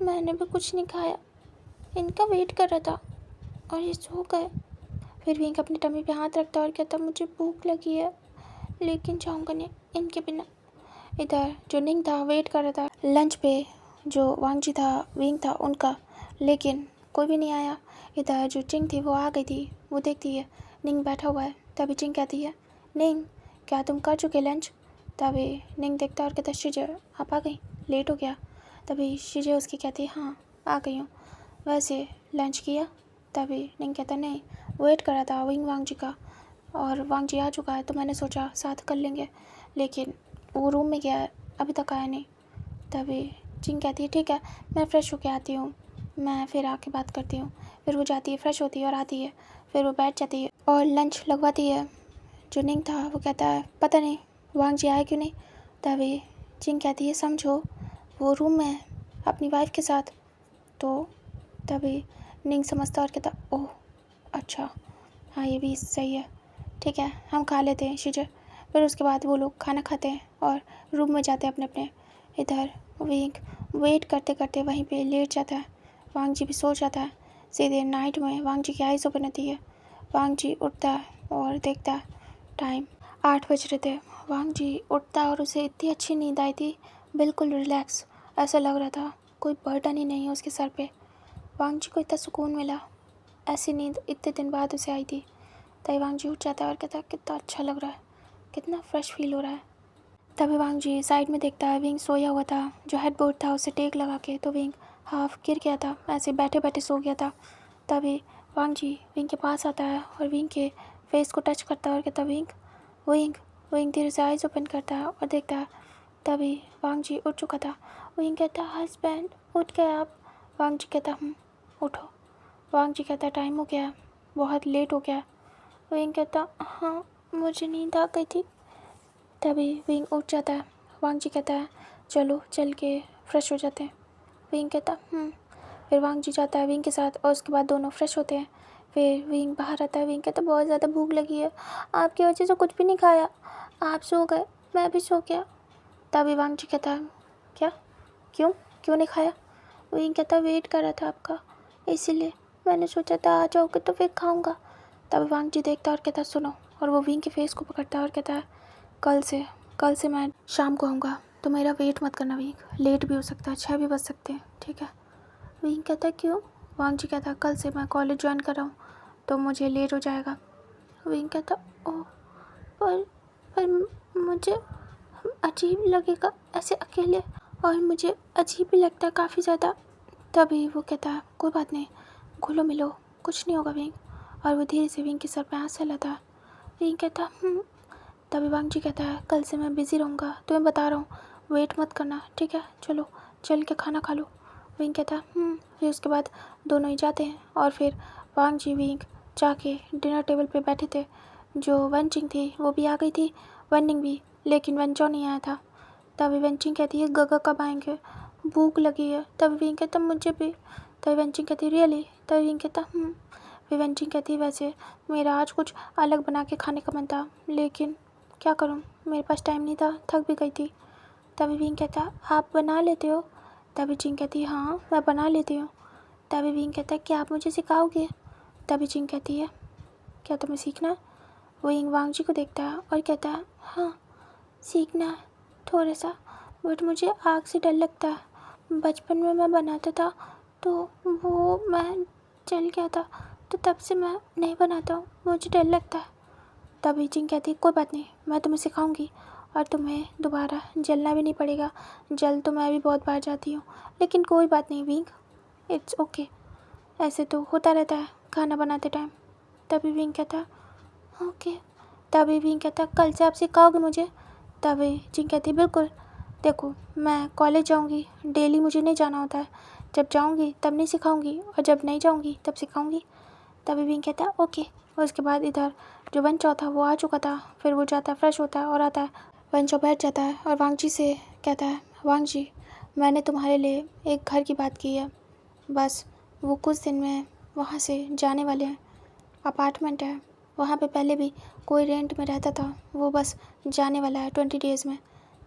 मैंने भी कुछ नहीं खाया, इनका वेट कर रहा था और ये सो गए। फिर विंग अपनी टमी पे हाथ रखता है और कहता मुझे भूख लगी है, लेकिन जाऊँगा नहीं इनके बिना। इधर जो निंग था वेट कर रहा था लंच पे, जो वांग जी था विंग था उनका, लेकिन कोई भी नहीं आया। इधर जो चिंग थी वो आ गई थी। वो देखती है निंग बैठा हुआ है। तभी चिंग कहती है निंग क्या तुम कर चुके लंच? तभी निंग देखता और कहता शिजे आप आ गई, लेट हो गया। तभी शिजे उसकी कहती है हाँ आ गई हूँ, वैसे लंच किया? तभी निंग कहता नहीं, वेट कर रहा था विंग वांग जी का, और वांग जी आ चुका है तो मैंने सोचा साथ कर लेंगे, लेकिन वो रूम में गया है अभी तक आया नहीं। तभी चिंग कहती है ठीक है मैं फ़्रेश होके आती हूँ, मैं फिर आके बात करती हूँ। फिर वो जाती है, फ्रेश होती है और आती है। फिर वो बैठ जाती है और लंच लगवाती है। जो निंग था वो कहता है पता नहीं वांग जी आए क्यों नहीं। तभी चिंग कहती है समझो वो रूम में है अपनी वाइफ के साथ। तो तभी निंग समझता और कहता ओह अच्छा हाँ ये भी सही है, ठीक है हम खा लेते हैं शिजे। फिर उसके बाद वो लोग खाना खाते हैं और रूम में जाते हैं अपने अपने। इधर विंग वेट करते करते वहीं पे लेट जाता है। वांग जी भी सो जाता है। सीधे नाइट में वांग जी की आइज़ ओपन होती है। वांग जी उठता है और देखता है टाइम 8 बज रहे थे। वांग जी उठता और उसे इतनी अच्छी नींद आई थी, बिल्कुल रिलैक्स, ऐसा लग रहा था कोई बर्डन ही नहीं है उसके सर पे। वांग जी को इतना सुकून मिला, ऐसी नींद इतने दिन बाद उसे आई थी। तभी वांग जी उठ जाता है और कहता है कितना अच्छा लग रहा है, कितना फ्रेश फील हो रहा है। तभी वांग जी साइड में देखता है विंग सोया हुआ था, जो हेडबोर्ड था उसे टेक लगा के, तो विंग हाफ गिर गया था, ऐसे बैठे बैठे सो गया था। तभी वांग जी विंग के पास आता है और विंग के फेस को टच करता है और कहता विंग विंग। विंग धीरे से आइज़ ओपन करता है और देखता है तभी वांग जी उठ चुका था। विंग कहता हस्बैंड उठ गए आप? वांग जी कहता उठो। वांग जी कहता टाइम हो गया, बहुत लेट हो गया। विंग कहता हाँ मुझे नींद आ गई थी। तभी विंग उठ जाता है। वांग जी कहता है चलो चल के फ्रेश हो जाते हैं। विंग कहता फिर वांग जी जाता है विंग के साथ और उसके बाद दोनों फ्रेश होते हैं। फिर विंग बाहर आता है। विंग कहता बहुत ज़्यादा भूख लगी है, आपकी वजह से कुछ भी नहीं खाया, आप सो गए मैं भी सो गया। तभी वांग जी कहता है क्या, क्यों क्यों नहीं खाया? विंग कहता वेट कर रहा था आपका, इसीलिए मैंने सोचा था आ जाओगे तो फिर खाऊंगा। तभी वांग जी देखता है और कहता सुनो, और वो विंग के फेस को पकड़ता है और कहता है कल से मैं शाम को आऊँगा तो मेरा वेट मत करना विंग, लेट भी हो सकता है, 6 भी बज सकते हैं, ठीक है? विंग कहता क्यों? वांग जी कहता कल से मैं कॉलेज ज्वाइन कर रहा हूँ तो मुझे लेट हो जाएगा। विंग कहता ओह पर मुझे अजीब लगेगा ऐसे अकेले, और मुझे अजीब भी लगता है काफ़ी ज़्यादा। तभी वो कहता है कोई बात नहीं, घुलो मिलो, कुछ नहीं होगा विंग, और वो धीरे से विंग के सर पे हाथ सहलाता है। विंग कहता तभी वांग जी कहता है कल से मैं बिज़ी रहूँगा, तुम्हें बता रहा हूँ, वेट मत करना, ठीक है? चलो चल के खाना खा लो। विंग कहता फिर उसके बाद दोनों ही जाते हैं और फिर वांग जी विंग जाके डिनर टेबल पे बैठे थे। जो वनचिंग थी वो भी आ गई थी, वनिंग भी, लेकिन वनचो नहीं आया था। तभी वनचिंग कहती है गगा कब आएंगे, भूख लगी है। तभी विंग कहता मुझे भी। तभी वनचिंग कहती है रियली? तभी विंग कहता फिर वनचिंग कहती है वैसे मेरा आज कुछ अलग बना के खाने का मन था, लेकिन क्या करूं, मेरे पास टाइम नहीं था, थक भी गई थी। तभी विंग कहता आप बना लेते हो? तभी चिंग कहती है हाँ मैं बना लेती हूँ। तभी विंग कहता है क्या आप मुझे सिखाओगे? तभी चिंग कहती है क्या तुम्हें सीखना है? विंग वांग जी को देखता है और कहता है हाँ सीखना है थोड़ा सा, बट मुझे आग से डर लगता है। बचपन में मैं बनाता था तो वो मैं जल गया था, तो तब से मैं नहीं बनाता हूँ, मुझे डर लगता है। तभी जिन कहती कोई बात नहीं, मैं तुम्हें सिखाऊंगी और तुम्हें दोबारा जलना भी नहीं पड़ेगा। जल तो मैं भी बहुत बार जाती हूँ, लेकिन कोई बात नहीं विंग, इट्स ओके। ऐसे तो होता रहता है खाना बनाते टाइम। तभी विंग कहता ओके। तभी विंग कहता कल से आप सिखाओगे मुझे? तभी जिन कहती बिल्कुल। देखो मैं कॉलेज जाऊँगी, डेली मुझे नहीं जाना होता है। जब जाऊँगी तब नहीं सिखाऊंगी, और जब नहीं जाऊँगी तब सिखाऊंगी। तभी विंग कहता ओके। उसके बाद इधर जो वनचौ था वो आ चुका था। फिर वो जाता है, फ्रेश होता है और आता है। वनचौ बैठ जाता है और वांगजी से कहता है वांग जी, मैंने तुम्हारे लिए एक घर की बात की है। बस वो कुछ दिन में वहाँ से जाने वाले हैं। अपार्टमेंट है, वहाँ पे पहले भी कोई रेंट में रहता था, वो बस जाने वाला है 20 डेज़ में।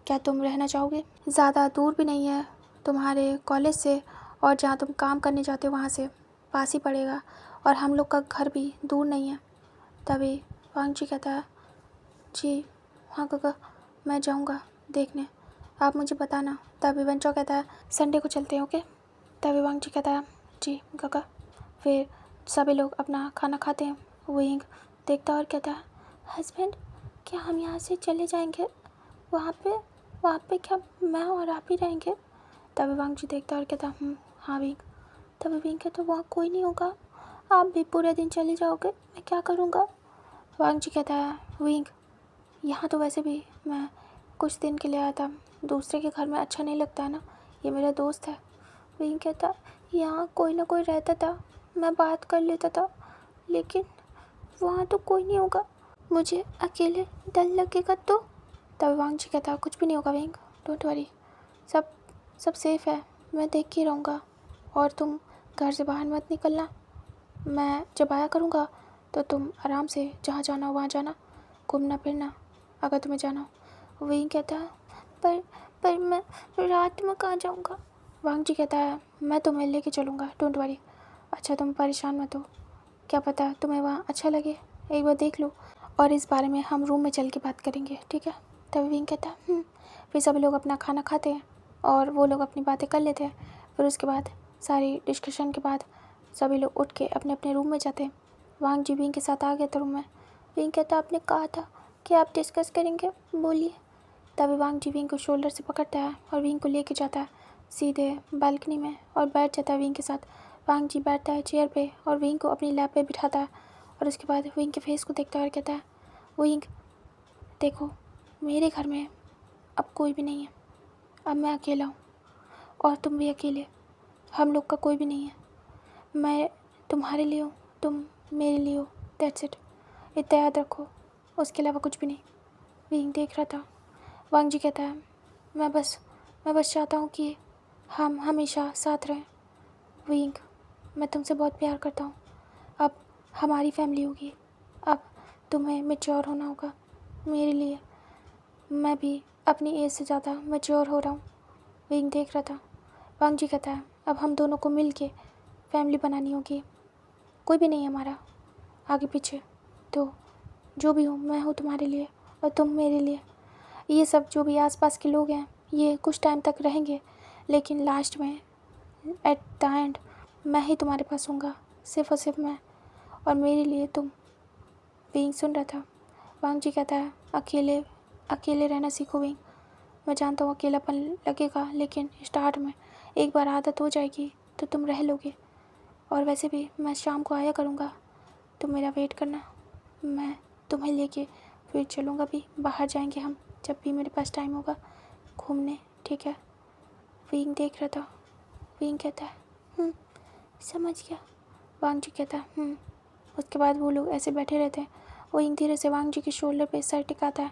क्या तुम रहना चाहोगे? ज़्यादा दूर भी नहीं है तुम्हारे कॉलेज से, और जहाँ तुम काम करने जाते हो वहाँ से पास ही पड़ेगा, और हम लोग का घर भी दूर नहीं है। तभी वांगजी कहता है जी हाँ काका, मैं जाऊँगा देखने, आप मुझे बताना। तभी वनचौ कहता है संडे को चलते हैं ओके। तभी वांगजी कहता है जी काका। फिर सभी लोग अपना खाना खाते हैं। विंग देखता और कहता है हस्बैंड, क्या हम यहाँ से चले जाएंगे? वहाँ पे क्या मैं और आप ही रहेंगे? तभी वांगजी देखता और कहता हाँ विंग। तभी विंग कहता वहाँ कोई नहीं होगा, आप भी पूरे दिन चले जाओगे, मैं क्या करूँगा? वांगजी कहता है विंग, यहाँ तो वैसे भी मैं कुछ दिन के लिए आया था, दूसरे के घर में अच्छा नहीं लगता है ना, ये मेरा दोस्त है। विंग कहता यहाँ कोई ना कोई रहता था, मैं बात कर लेता था, लेकिन वहाँ तो कोई नहीं होगा, मुझे अकेले डर लगेगा तो। तब वांगजी कहता कुछ भी नहीं होगा विंग, डोंट वरी, सब सब सेफ़ है, मैं देख के रहूँगा, और तुम घर से बाहर मत निकलना। मैं जब आया करूँगा तो तुम आराम से जहाँ जाना हो वहाँ जाना, घूमना फिरना अगर तुम्हें जाना हो। विंग कहता है पर मैं रात में कहाँ जाऊँगा? वांगजी कहता है मैं तुम्हें लेके चलूँगा, डोंट वरी। अच्छा तुम परेशान मत हो, क्या पता तुम्हें वहाँ अच्छा लगे, एक बार देख लो, और इस बारे में हम रूम में चल के बात करेंगे, ठीक है? तभी विंग कहता है फिर सभी लोग अपना खाना खाते हैं और वो लोग अपनी बातें कर लेते हैं। फिर उसके बाद सारी डिस्कशन के बाद सभी लोग उठ के अपने अपने रूम में जाते हैं। वांगजी विंग के साथ आ गया था रूम में। विंग कहता आपने कहा था कि आप डिस्कस करेंगे, बोलिए। तभी वांगजी विंग को शोल्डर से पकड़ता है और विंग को लेके जाता है सीधे बालकनी में और बैठ जाता है विंग के साथ। वांगजी बैठता है चेयर पे और विंग को अपनी लैप पे बिठाता है, और उसके बाद विंग के फेस को देखता है और कहता है विंग देखो, मेरे घर में अब कोई भी नहीं है, अब मैं अकेला हूँ और तुम भी अकेले, हम लोग का कोई भी नहीं है। मैं तुम्हारे लिए हूँ, तुम मेरे लिए हो, दैट्स इट, इतना याद रखो, उसके अलावा कुछ भी नहीं। विंग देख रहा था। वांगजी कहता है मैं बस चाहता हूँ कि हम हमेशा साथ रहें। विंग मैं तुमसे बहुत प्यार करता हूँ, अब हमारी फैमिली होगी, अब तुम्हें मैच्योर होना होगा मेरे लिए, मैं भी अपनी एज से ज़्यादा मैच्योर हो रहा हूँ। विंग देख रहा था। वांगजी कहता है अब हम दोनों को मिल के फैमिली बनानी होगी, कोई भी नहीं है हमारा आगे पीछे, तो जो भी हूँ मैं हूँ तुम्हारे लिए और तुम मेरे लिए। ये सब जो भी आसपास के लोग हैं ये कुछ टाइम तक रहेंगे, लेकिन लास्ट में एट द एंड मैं ही तुम्हारे पास हूँगा, सिर्फ और सिर्फ मैं, और मेरे लिए तुम। विंग सुन रहा था। वांगजी कहता है अकेले रहना सीखो विंग, मैं जानता हूँ अकेलापन लगेगा, लेकिन स्टार्ट में एक बार आदत हो जाएगी तो तुम रह लोगे, और वैसे भी मैं शाम को आया करूँगा, तुम मेरा वेट करना, मैं तुम्हें लेके फिर चलूँगा भी, बाहर जाएंगे हम जब भी मेरे पास टाइम होगा घूमने, ठीक है? विंग देख रहा था। विंग कहता है समझ गया। वांगजी कहता है उसके बाद वो लोग ऐसे बैठे रहते हैं। विंग धीरे से वांगजी के शोल्डर पे सर टिकाता है।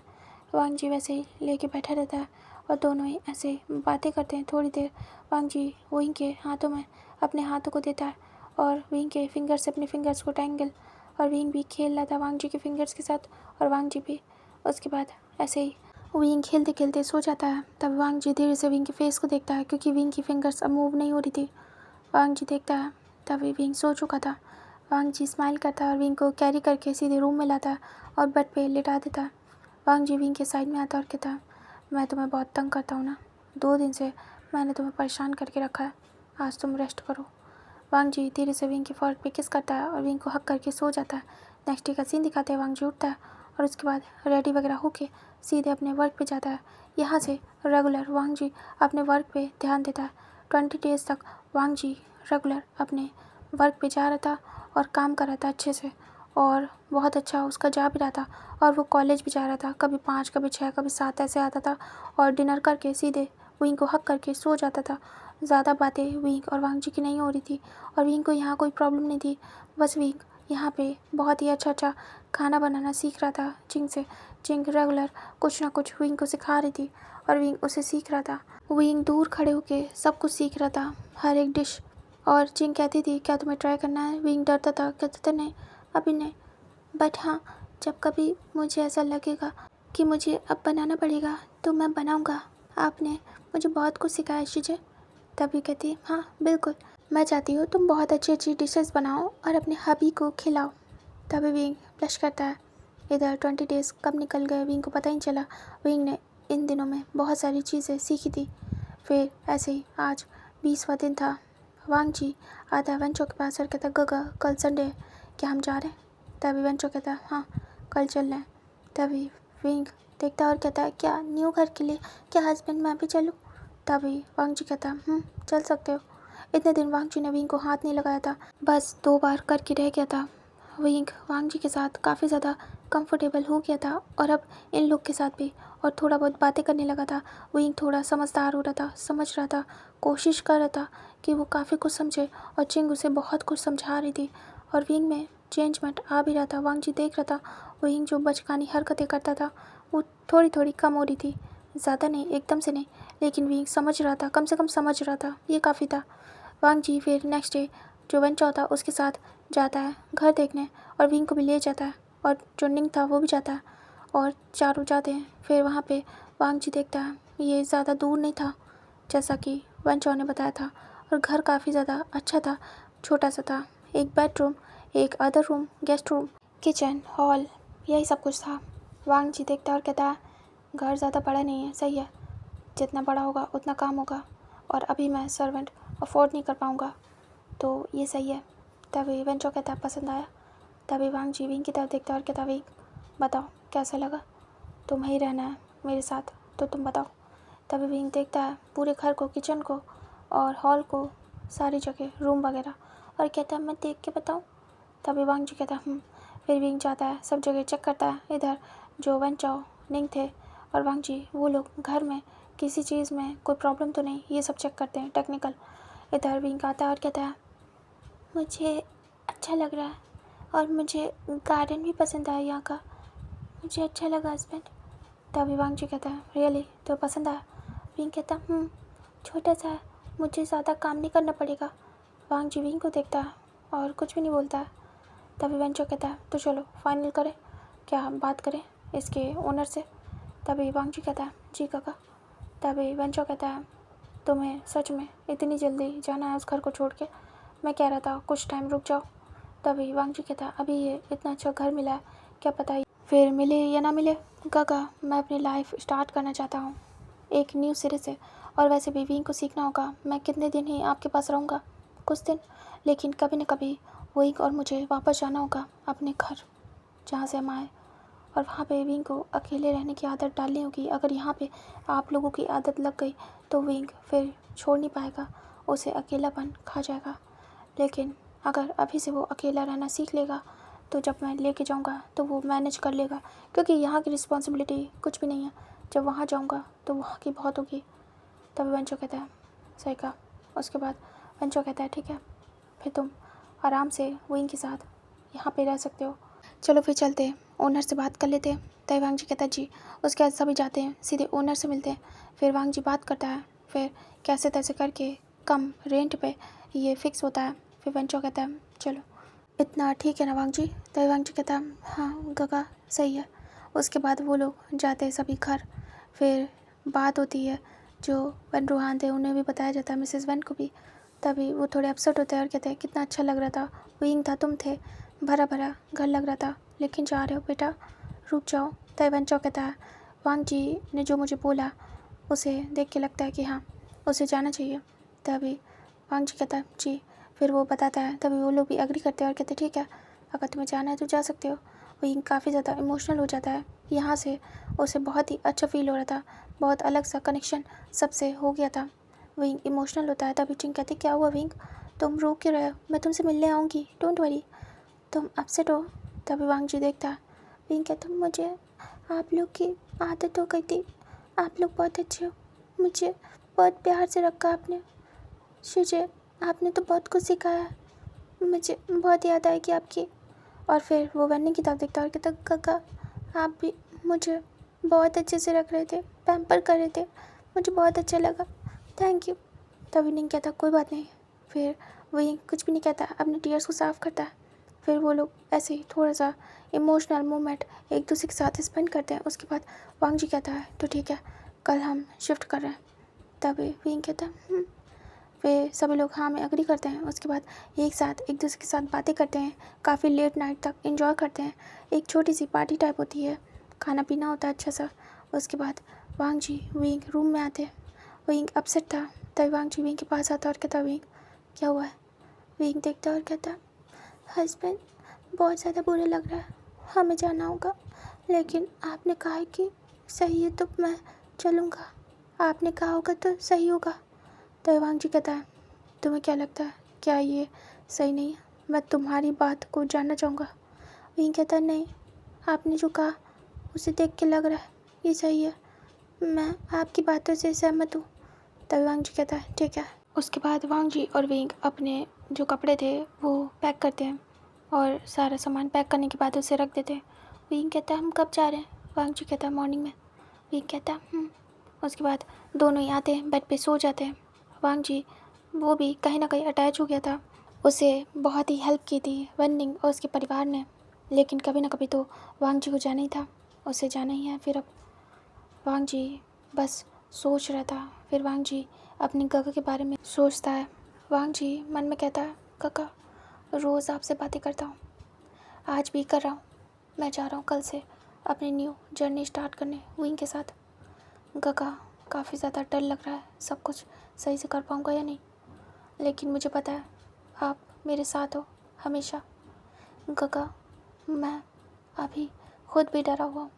वांगजी वैसे ही लेके बैठा रहता है और दोनों ही ऐसे बातें करते हैं थोड़ी देर। वांगजी विंग के हाथों में अपने हाथों को देता है और विंग के फिंगर से अपने फिंगर्स को टैंगल, और विंग भी खेल रहा था वांगजी के फिंगर्स के साथ, और वांगजी भी। उसके बाद ऐसे ही विंग खेलते खेलते सो जाता है। तब वांगजी धीरे से विंग के फेस को देखता है, क्योंकि विंग की फिंगर्स अब मूव नहीं हो रही थी। वांगजी देखता है तभी विंग सो चुका था। वांगजी स्माइल करता है और विंग को कैरी करके सीधे रूम में लाता है और बेड पे लिटा देता है। वांगजी विंग के साइड में आता है और कहता है मैं तुम्हें बहुत तंग करता हूँ ना 2 दिन से मैंने तुम्हें परेशान करके रखा है, आज तुम रेस्ट करो। वांग जी धीरे से विंग के फोrehead पे किस करता है और विंग को हक करके सो जाता है। नेक्स्ट डे का सीन दिखाते हैं, वांग जी उठता है और उसके बाद रेडी वगैरह होके सीधे अपने वर्क पे जाता है। यहाँ से रेगुलर वांग जी अपने वर्क पे ध्यान देता है। 20 डेज़ तक वांग जी रेगुलर अपने वर्क पे जा रहा था और काम कर रहा था अच्छे से, और बहुत अच्छा उसका जा भी रहा था। और वो कॉलेज भी जा रहा था, कभी 5 कभी 6 कभी 7 ऐसे आता था और डिनर करके सीधे विंग को हक करके सो जाता था। ज़्यादा बातें विंग और वांग जी की नहीं हो रही थी और विंग को यहाँ कोई प्रॉब्लम नहीं थी। बस विंग यहाँ पे बहुत ही अच्छा खाना बनाना सीख रहा था जिंग से। जिंग रेगुलर कुछ ना कुछ विंग को सिखा रही थी और विंग उसे सीख रहा था। विंग दूर खड़े होके सब कुछ सीख रहा था, हर एक डिश। और जिंग कहती थी क्या तुम्हें ट्राई करना है? विंग डरता था, कहता था नहीं अभी नहीं, बट हाँ जब कभी मुझे ऐसा लगेगा कि मुझे अब बनाना पड़ेगा तो मैं बनाऊँगा। आपने मुझे बहुत कुछ सिखाया शीजे। तभी कहती हाँ बिल्कुल, मैं चाहती हूँ तुम बहुत अच्छी डिशेस बनाओ और अपने हबी को खिलाओ। तभी विंग ब्लश करता है। इधर 20 डेज़ कब निकल गए विंग को पता ही नहीं चला। विंग ने इन दिनों में बहुत सारी चीज़ें सीखी थी। फिर ऐसे ही आज 20वां दिन था। वांग जी आता है वेंचो के पास और कहता गगा कल संडे है, क्या हम जा रहे हैं? तभी वेंचो कहता हाँ कल चल रहे हैं। तभी विंग देखता और कहता है क्या न्यू घर के लिए, क्या हस्बैंड मैं भी चलूँ? तभी वांग जी कहता चल सकते हो। इतने दिन वांग जी ने विंग को हाथ नहीं लगाया था, बस 2 बार करके रह गया था। विंग वांग जी के साथ काफ़ी ज़्यादा कंफर्टेबल हो गया था और अब इन लोग के साथ भी, और थोड़ा बहुत बातें करने लगा था। विंग थोड़ा समझदार हो रहा था, समझ रहा था, कोशिश कर रहा था कि वो काफ़ी कुछ समझे और जिंग उसे बहुत कुछ समझा रही थी और विंग में चेंजमेंट आ भी रहा था। वांग जी देख रहा था विंग जो बचकानी हरकतें करता था वो थोड़ी थोड़ी कम हो रही थी, ज़्यादा नहीं, एकदम से नहीं, लेकिन विंग समझ रहा था, कम से कम समझ रहा था, ये काफ़ी था। वांग जी फिर नेक्स्ट डे जो वेंचो था उसके साथ जाता है घर देखने और विंग को भी ले जाता है और जो निंग था वो भी जाता है और चारों जाते हैं। फिर वहाँ पे वांग जी देखता है ये ज़्यादा दूर नहीं था जैसा कि वेंचो ने बताया था और घर काफ़ी ज़्यादा अच्छा था, छोटा सा था, एक बेडरूम, एक other room, guest room, kitchen, hall, यही सब कुछ था। वांग जी देखता है और कहता है घर ज़्यादा बड़ा नहीं है, सही है, जितना बड़ा होगा उतना काम होगा और अभी मैं सर्वेंट अफोर्ड नहीं कर पाऊँगा, तो ये सही है। तभी वेंचो कहता पसंद आया। तभी वांग जी विंग की तरफ देखता और कहता विंग बताओ कैसा लगा, तुम्हें ही रहना है मेरे साथ तो तुम बताओ। तभी विंग देखता है पूरे घर को, किचन को और हॉल को, सारी जगह, रूम वगैरह, और कहता है मैं देख के बताऊँ। तभी वांग जी कहता फिर विंग जाता है सब जगह चेक करता है। इधर जो वेंचो निंग थे और वांग जी वो लोग घर में किसी चीज़ में कोई प्रॉब्लम तो नहीं, ये सब चेक करते हैं टेक्निकल। इधर विंग आता है और कहता है मुझे अच्छा लग रहा है और मुझे गार्डन भी पसंद आया यहाँ का, मुझे अच्छा लगा हस्बैंड। तभी वांग जी कहता है रियली तो पसंद आया? विंग कहता छोटा सा है, मुझे ज़्यादा काम नहीं करना पड़ेगा। वांग जी विंग को देखता है और कुछ भी नहीं बोलता है। तभी वेंचो कहता है तो चलो फाइनल करें, क्या हम बात करें इसके ओनर से? तभी वांग जी कहता है जी काका। तभी वेंचो कहता है तुम्हें सच में इतनी जल्दी जाना है उस घर को छोड़ के? मैं कह रहा था कुछ टाइम रुक जाओ। तभी वांग जी कहता अभी ये इतना अच्छा घर मिला है, क्या पता फिर मिले या ना मिले। काका मैं अपनी लाइफ स्टार्ट करना चाहता हूँ एक न्यू सिरे से, और वैसे भी विंग को सीखना होगा। मैं कितने दिन ही आपके पास रहूँगा, कुछ दिन, लेकिन कभी न कभी विंग और मुझे वापस जाना होगा अपने घर जहाँ से हम आए, और वहाँ पे विंग को अकेले रहने की आदत डालनी होगी। अगर यहाँ पे आप लोगों की आदत लग गई तो विंग फिर छोड़ नहीं पाएगा, उसे अकेलापन खा जाएगा। लेकिन अगर अभी से वो अकेला रहना सीख लेगा तो जब मैं लेके जाऊँगा तो वो मैनेज कर लेगा, क्योंकि यहाँ की रिस्पॉन्सिबिलिटी कुछ भी नहीं है, जब वहाँ जाऊँगा तो वहाँ की बहुत होगी। तभी वेंचो कहता है सही कहा। उसके बाद वेंचो कहता है ठीक है, फिर तुम आराम से विंग के साथ यहाँ पे रह सकते हो, चलो फिर चलते हैं, ओनर से बात कर लेते हैं। तभी वांग जी कहता है जी। उसके बाद सभी जाते हैं, सीधे ओनर से मिलते हैं। फिर वांग जी बात करता है, फिर कैसे तैसे करके कम रेंट पे ये फिक्स होता है। फिर वेंचो कहता है चलो इतना ठीक है ना वांग जी? तभी वांग जी कहता है हाँ गगा सही है। उसके बाद वो लोग जाते हैं सभी घर। फिर बात होती है, जो वन रूहान थे उन्हें भी बताया जाता है, मिसेस वन को भी। तभी वो थोड़े अपसेट होते हैं और कहते हैं कितना अच्छा लग रहा था, विंग था, तुम थे, भरा भरा घर लग रहा था, लेकिन जा रहे हो बेटा, रुक जाओ। तभी वेंचो कहता है वांग जी ने जो मुझे बोला उसे देख के लगता है कि हाँ उसे जाना चाहिए। तभी वांग जी कहता है जी। फिर वो बताता है, तभी वो लोग भी एग्री करते हैं और कहते हैं ठीक है, अगर तुम्हें जाना है तो जा सकते हो। विंग काफ़ी ज़्यादा इमोशनल हो जाता है यहाँ से। उसे बहुत ही अच्छा फील हो रहा था, बहुत अलग सा कनेक्शन सबसे हो गया था। विंग इमोशनल होता है। तभी चिंग कहती क्या हुआ विंग, तुम रो क्यों रहे हो, मैं तुमसे मिलने आऊँगी, डोंट वरी, तुम अपसेट हो। तभी वांग जी देखता है। विंग कहता मुझे आप लोग की आदत हो गई थी, आप लोग बहुत अच्छे हो, मुझे बहुत प्यार से रखा आपने, शीजे आपने तो बहुत कुछ सिखाया, मुझे बहुत याद आएगी आपकी। और फिर वो वन्नी की तरफ देखता है और कहता काका आप भी मुझे बहुत अच्छे से रख रहे थे, पैम्पर कर रहे थे, मुझे बहुत अच्छा लगा, थैंक यू। तभी नहीं कहता कोई बात नहीं। फिर वही कुछ भी नहीं कहता, अपने टीयर्स को साफ़ करता है। फिर वो लोग ऐसे ही थोड़ा सा इमोशनल मोमेंट एक दूसरे के साथ स्पेंड करते हैं। उसके बाद वांग जी कहता है तो ठीक है, कल हम शिफ्ट कर रहे हैं। तभी विंग कहता है फिर सभी लोग हाँ में एग्री करते हैं। उसके बाद एक साथ एक दूसरे के साथ बातें करते हैं, काफ़ी लेट नाइट तक एंजॉय करते हैं। एक छोटी सी पार्टी टाइप होती है, खाना पीना होता है अच्छा सा। उसके बाद वांग जी विंग रूम में आते हैं। विंग अपसेट था। तभी वांग जी विंग के पास आता और कहता विंग क्या हुआ है। विंग देखता और कहता हस्बैंड बहुत ज़्यादा बुरा लग रहा है, हमें जाना होगा, लेकिन आपने कहा है कि सही है तो मैं चलूँगा, आपने कहा होगा तो सही होगा। तो वांग जी कहता है तुम्हें क्या लगता है, क्या ये सही नहीं है, मैं तुम्हारी बात को जानना चाहूँगा। विंग कहता है नहीं, आपने जो कहा उसे देख के लग रहा है ये सही है, मैं आपकी बातों से सहमत हूँ। तभी वांग जी कहता है ठीक है। उसके बाद वांग जी और विंग अपने जो कपड़े थे वो पैक करते हैं और सारा सामान पैक करने के बाद उसे रख देते हैं। विंग कहता है हम कब जा रहे हैं, वांग जी कहता है मॉर्निंग में। विंग कहता है उसके बाद दोनों ही आते हैं, बेड पे सो जाते हैं। वांग जी वो भी कहीं ना कहीं अटैच हो गया था, उसे बहुत ही हेल्प की थी वननिंग और उसके परिवार ने, लेकिन कभी ना कभी तो वांग जी को जाना ही था, उसे जाना ही है। फिर अब वांग जी बस सोच रहा था। फिर वांग जी अपनी काका के बारे में सोचता है। वांग जी मन में कहता है काका रोज़ आपसे बातें करता हूँ, आज भी कर रहा हूँ, मैं जा रहा हूँ कल से अपनी न्यू जर्नी स्टार्ट करने विंग के साथ। काका काफ़ी ज़्यादा डर लग रहा है, सब कुछ सही से कर पाऊँगा या नहीं, लेकिन मुझे पता है आप मेरे साथ हो हमेशा। काका मैं अभी खुद भी डरा हुआ हूँ,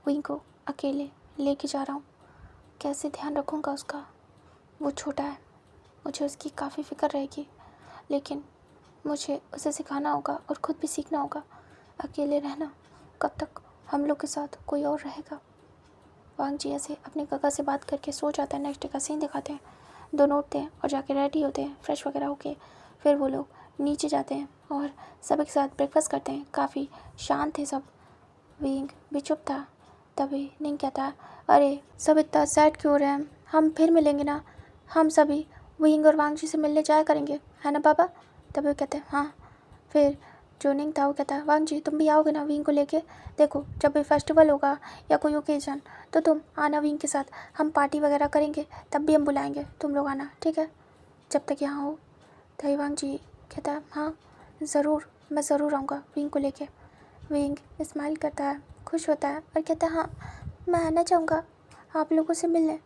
विंग को अकेले लेके जा रहा हूँ, कैसे ध्यान रखूँगा उसका, वो छोटा है, मुझे उसकी काफ़ी फ़िक्र रहेगी, लेकिन मुझे उसे सिखाना होगा और ख़ुद भी सीखना होगा अकेले रहना, कब तक हम लोग के साथ कोई और रहेगा। वांग जी ऐसे अपने काका से बात करके सो जाता है। नेक्स्ट डे का सीन दिखाते हैं, दोनों उठते हैं और जाके रेडी होते हैं फ्रेश वगैरह होके। फिर वो लोग नीचे जाते हैं और सभी के साथ ब्रेकफास्ट करते हैं। काफ़ी शांत थे सब, विंग भी चुप था। तभी निंग कहता है अरे सब इतना सैड क्यों हो रहे हैं, हम फिर मिलेंगे ना, हम सभी विंग और वांग जी से मिलने जाया करेंगे, है ना पापा। तभी वो कहते हैं हाँ। फिर जो निंग था वो कहता है वांग जी तुम भी आओगे ना विंग को लेके, देखो जब भी फेस्टिवल होगा या कोई ओकेजन तो तुम आना विंग के साथ, हम पार्टी वगैरह करेंगे, तब भी हम बुलाएंगे, तुम लोग आना ठीक है, जब तक यहाँ हो। तभी वांग जी कहता है हाँ ज़रूर, मैं ज़रूर आऊँगा विंग को लेके। विंग स्माइल करता है, खुश होता है और कहता है हाँ मैं आना चाहूँगा आप लोगों से मिलने।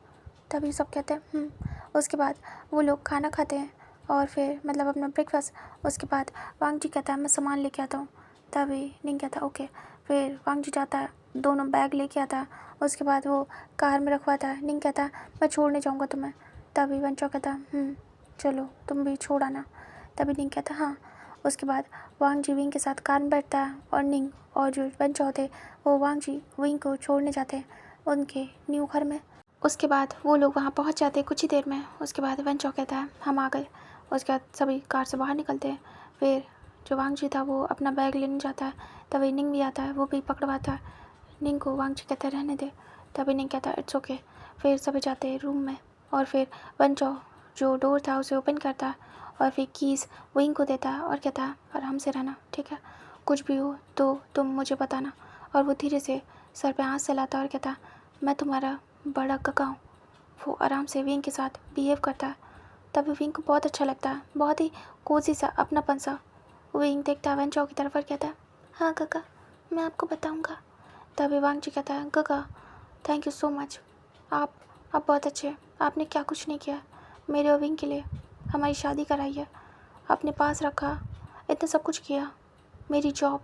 तभी सब कहते हैं उसके बाद वो लोग खाना खाते हैं और फिर मतलब अपना ब्रेकफास्ट। उसके बाद वांग जी कहता है मैं सामान लेके आता हूँ। तभी निंग कहता है ओके। फिर वांग जी जाता है, दोनों बैग लेके आता है। उसके बाद वो कार में रखवाता है। निंग कहता है मैं छोड़ने जाऊँगा तुम्हें। तभी वंचो कहता है चलो तुम भी छोड़ आना। तभी निंग कहता है हाँ। उसके बाद वांग जी विंग के साथ कार में बैठता है और निंग और जो वंचो होते वो वांग जी विंग को छोड़ने जाते हैं उनके न्यू घर में। उसके बाद वो लोग वहाँ पहुँच जाते हैं कुछ ही देर में। उसके बाद वंचो कहता है हम आ गए। उसके बाद सभी कार से बाहर निकलते हैं। फिर जो वांग जी था वो अपना बैग लेने जाता है। तभी निंग भी आता है, वो भी पकड़वाता है निंग को। वांग जी कहता है रहने दे। तभी निंग कहता है इट्स ओके। फिर सभी जाते हैं रूम में और फिर वंचो जो डोर था उसे ओपन करता है और फिर कीज़ विंग को देता है और कहता है आराम से रहना ठीक है, कुछ भी हो तो तुम मुझे बताना। और वो धीरे से सर पे हाथ सहलाता है और कहता है मैं तुम्हारा बड़ा काका हूँ। वो आराम से विंग के साथ बिहेव करता है। तभी विंग को बहुत अच्छा लगता है, बहुत ही कोजी सा अपनापन सा। विंग देखता है वंचो की तरफ और कहता है हाँ काका मैं आपको बताऊँगा। तभी वांग जी कहता है काका थैंक यू सो मच, आप आप बहुत अच्छे हैं। आपने क्या कुछ नहीं किया मेरे और विंग के लिए। हमारी शादी कराई है, अपने पास रखा, इतना सब कुछ किया, मेरी जॉब,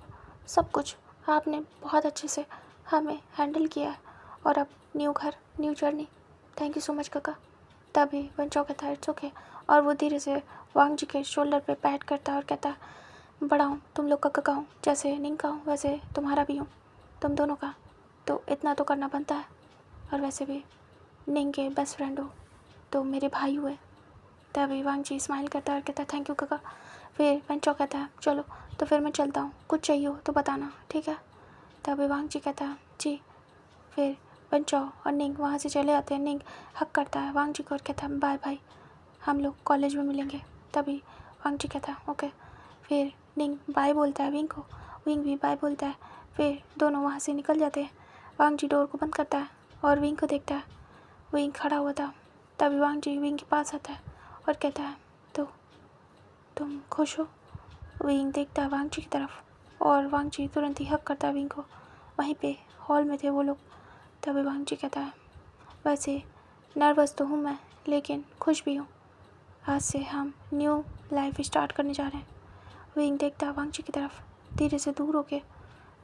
सब कुछ आपने बहुत अच्छे से हमें हैंडल किया है। और अब न्यू घर, new journey. Thank you so much काका। तभी बंचो कहता है इट्स ओके। और वो धीरे से वांग जी के शोल्डर पे पैट करता है और कहता है बड़ा हूँ तुम लोग का काका हूँ, जैसे निंग का हूँ वैसे तुम्हारा भी हूँ, तुम दोनों का तो इतना तो करना बनता है। और वैसे भी निंग के बेस्ट फ्रेंड हो तो मेरे भाई हुए। तभी वांग जी स्माइल करता है और कहता है थैंक यू काका। फिर बंचो कहता है चलो तो फिर मैं चलता हूँ, कुछ चाहिए हो तो बताना, ठीक है। तभी वांग जी कहता है जी। फिर बंचो और निंग वहाँ से चले जाते हैं। निंग हक करता है वांग जी को और कहता है बाय बाय, हम लोग कॉलेज में मिलेंगे। तभी वांग जी कहता है ओके। फिर निंग बाय बोलता है विंग को, विंग भी बाय बोलता है। फिर दोनों वहाँ से निकल जाते हैं। वांग जी डोर को बंद करता है और विंग को देखता है। विंग खड़ा हुआ था। तभी वांग जी विंग के पास आता है और कहता है तो तुम खुश हो। विंग देखता है वांग जी की तरफ और वांग जी तुरंत ही हक करता है विंग को। वहीं पे हॉल में थे वो लोग। तभी वांग जी कहता है वैसे नर्वस तो हूँ मैं, लेकिन खुश भी हूँ। आज से हम न्यू लाइफ स्टार्ट करने जा रहे हैं। विंग देखता है वांग जी की तरफ धीरे से दूर होके।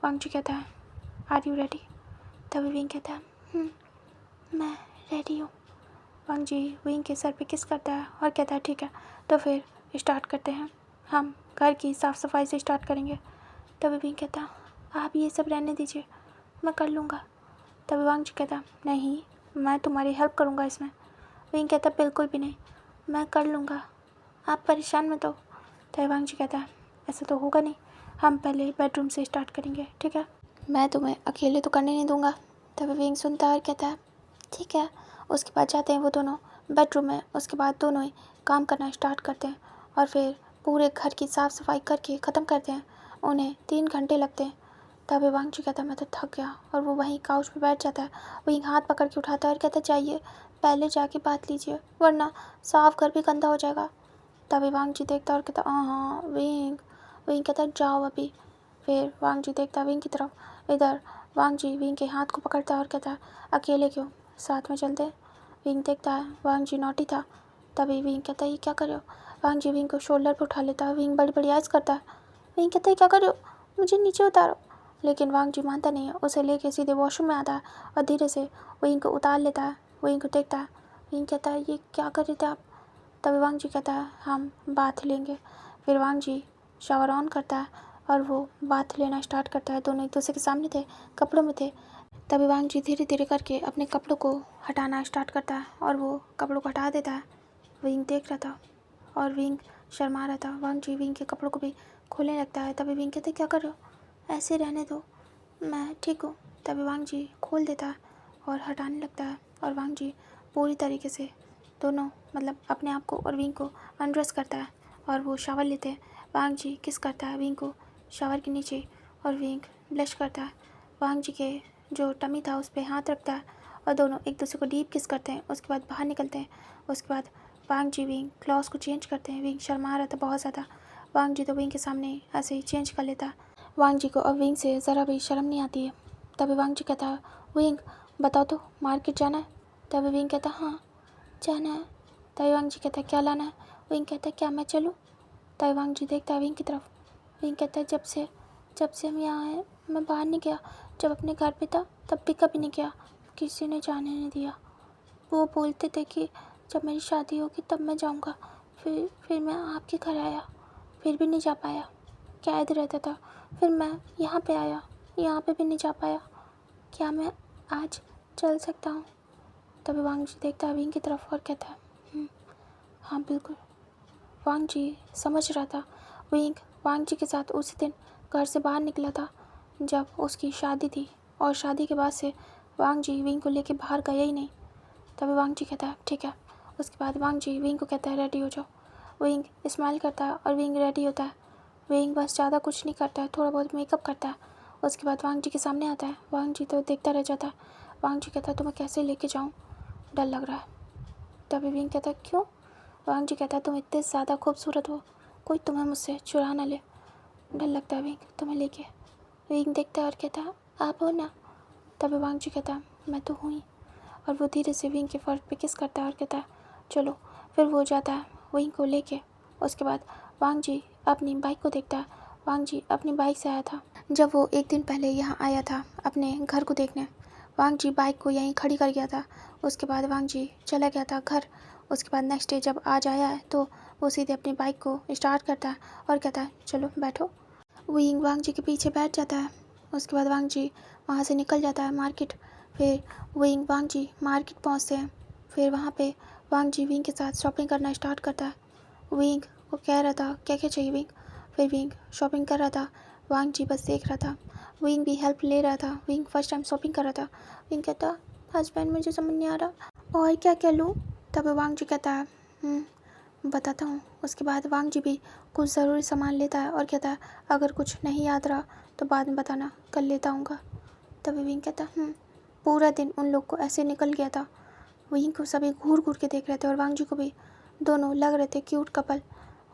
वांग जी कहता है आर यू रेडी। तभी विंग कहता है मैं रेडी हूँ। वांग जी विंग के सर पे किस करता है और कहता है ठीक है तो फिर स्टार्ट करते हैं, हम घर की साफ़ सफाई से स्टार्ट करेंगे। तभी विंग कहता है आप ये सब रहने दीजिए, मैं कर लूँगा। तभी वांग जी कहता नहीं, मैं तुम्हारी हेल्प करूँगा इसमें। विंग कहता बिल्कुल भी नहीं, मैं कर लूँगा, आप परेशान मत हो। तभी वांग जी कहता है ऐसा तो होगा नहीं, हम पहले बेडरूम से स्टार्ट करेंगे, ठीक है, मैं तुम्हें अकेले तो करने नहीं दूँगा। तभी विंग सुनता है और कहता है ठीक है। उसके बाद जाते हैं वो दोनों बेडरूम में। उसके बाद दोनों ही काम करना स्टार्ट करते हैं और फिर पूरे घर की साफ़ सफाई करके ख़त्म करते हैं। उन्हें 3 घंटे लगते हैं। तभी वांग जी कहता है मैं तो थक गया और वो वहीं काउच पे बैठ जाता है। वहीं हाथ पकड़ के उठाता है और कहता है जाइए पहले जाके बात लीजिए वरना साफ घर भी गंदा हो जाएगा। तभी वांग जी देखता है और कहता हाँ विंग। विंग कहता है जाओ अभी। फिर वांग जी देखता है विंग की तरफ। इधर वांग जी विंग के हाथ को पकड़ता है और कहता है अकेले क्यों, साथ में चलते हैं। विंग देखता है वांग जी नॉटी था। तभी विंग कहता है ये क्या कर रहे हो। वांग जी विंग को शोल्डर पर उठा लेता है। विंग बड़ी बड़ी आइज़ करता है। विंग कहता है क्या कर रहे हो, मुझे नीचे उतारो। लेकिन वांग जी मानता नहीं है, उसे लेके सीधे वॉशरूम में आता है और धीरे से विंग को उतार लेता है। विंग को देखता है। विंग कहता है ये क्या कर रहे थे आप। तभी वांग जी कहता है हम बाथ लेंगे। फिर वांग जी शावर ऑन करता है और वो बाथ लेना स्टार्ट करता है। दोनों एक दूसरे के सामने थे, कपड़ों में थे। तभी वांग जी धीरे धीरे करके अपने कपड़ों को हटाना स्टार्ट करता है और वो कपड़ों को हटा देता है। विंग देख रहा था और विंग शर्मा रहा था। वांग जी विंग के कपड़ों को भी खोलने लगता है। तभी विंग कहते क्या कर रहे हो, ऐसे रहने दो, मैं ठीक हूँ। तभी वांग जी खोल देता है और हटाने लगता है और वांग जी पूरी तरीके से दोनों मतलब अपने आप को और विंग को अनड्रेस करता है और वो शावर लेते हैं। वांग जी किस करता है विंग को शावर के नीचे और विंग ब्लश करता है। वांग जी के जो टमी था उस पर हाथ रखता है और दोनों एक दूसरे को डीप किस करते हैं। उसके बाद बाहर निकलते हैं। उसके बाद वांग जी विंग क्लॉथ को चेंज करते हैं। विंग शर्मा रहा था बहुत ज़्यादा। वांग जी तो विंग के सामने ऐसे ही चेंज कर लेता है। वांग जी को अब विंग से ज़रा भी शर्म नहीं आती है। तभी वांग जी कहता है विंग बताओ तो मार्केट जाना है। तभी विंग कहता है हाँ जाना है। तभी वांग जी कहता है क्या लाना है। विंग कहता है क्या मैं चलूँ। तभी वांग जी देखता है विंग की तरफ। विंग कहता है जब से हम यहाँ आए मैं बाहर नहीं गया, जब अपने घर पे था तब भी कभी नहीं गया, किसी ने जाने नहीं दिया। वो बोलते थे कि जब मेरी शादी होगी तब मैं जाऊँगा। फिर मैं आपके घर आया, फिर भी नहीं जा पाया, कैद रहता था। फिर मैं यहाँ पे आया, यहाँ पे भी नहीं जा पाया, क्या मैं आज चल सकता हूँ। तभी वांग जी देखता है विंग की तरफ और कहता है हाँ बिल्कुल। वांग जी समझ रहा था विंग वांग जी के साथ उसी दिन घर से बाहर निकला था जब उसकी शादी थी और शादी के बाद से वांग जी विंग को लेके बाहर गया ही नहीं। तभी वांग जी कहता है ठीक है। उसके बाद वांग जी विंग को कहता है रेडी हो जाओ। विंग स्माइल करता है और विंग रेडी होता है। विंग बस ज़्यादा कुछ नहीं करता है, थोड़ा बहुत मेकअप करता है। उसके बाद वांग जी के सामने आता है। वांग जी तो देखता रह जाता है। वांग जी कहता है तुम्हें कैसे लेके जाऊँ, डर लग रहा है। तभी विंग कहता है क्यों। वांग जी कहता है तुम इतने ज़्यादा खूबसूरत हो, कोई तुम्हें मुझसे चुरा ना ले, डर लगता है विंग तुम्हें लेके। विंग देखता है और कहता है आप हो ना। तभी वांग जी कहता है मैं तो हूँ ही। और वो धीरे से विंग के फर्श पे किस करता है और कहता है चलो। फिर वो जाता है विंग को लेके। उसके बाद वांग जी अपनी बाइक को देखता है। वांग जी अपनी बाइक से आया था जब वो एक दिन पहले यहाँ आया था अपने घर को देखने। वांग जी बाइक को यहीं खड़ी कर गया था। उसके बाद वांग जी चला गया था घर। उसके बाद नेक्स्ट डे जब आज आया है तो वो सीधे अपनी बाइक को स्टार्ट करता है और कहता है चलो बैठो। विंग वांग जी के पीछे बैठ जाता है। उसके बाद वांग जी वहाँ से निकल जाता है मार्केट। फिर विंग वांग जी मार्केट पहुँचते हैं। फिर वहाँ पे वांग जी विंग के साथ शॉपिंग करना स्टार्ट करता है। विंग को कह रहा था क्या क्या चाहिए विंग। फिर विंग शॉपिंग कर रहा था। वांग जी बस देख रहा था। विंग भी हेल्प ले रहा था। विंग फर्स्ट टाइम शॉपिंग कर रहा था। विंग कहता हस्बैंड मुझे समझ नहीं आ रहा और क्या क्या लूँ। तब वांग जी कहता है बताता हूँ। उसके बाद वांग जी भी कुछ ज़रूरी सामान लेता है और कहता है अगर कुछ नहीं याद रहा तो बाद में बताना, कल लेता आऊँगा। तभी विंग कहता पूरा दिन उन लोग को ऐसे निकल गया था। विंग को सभी घूर घूर के देख रहे थे और वांग जी को भी। दोनों लग रहे थे क्यूट कपल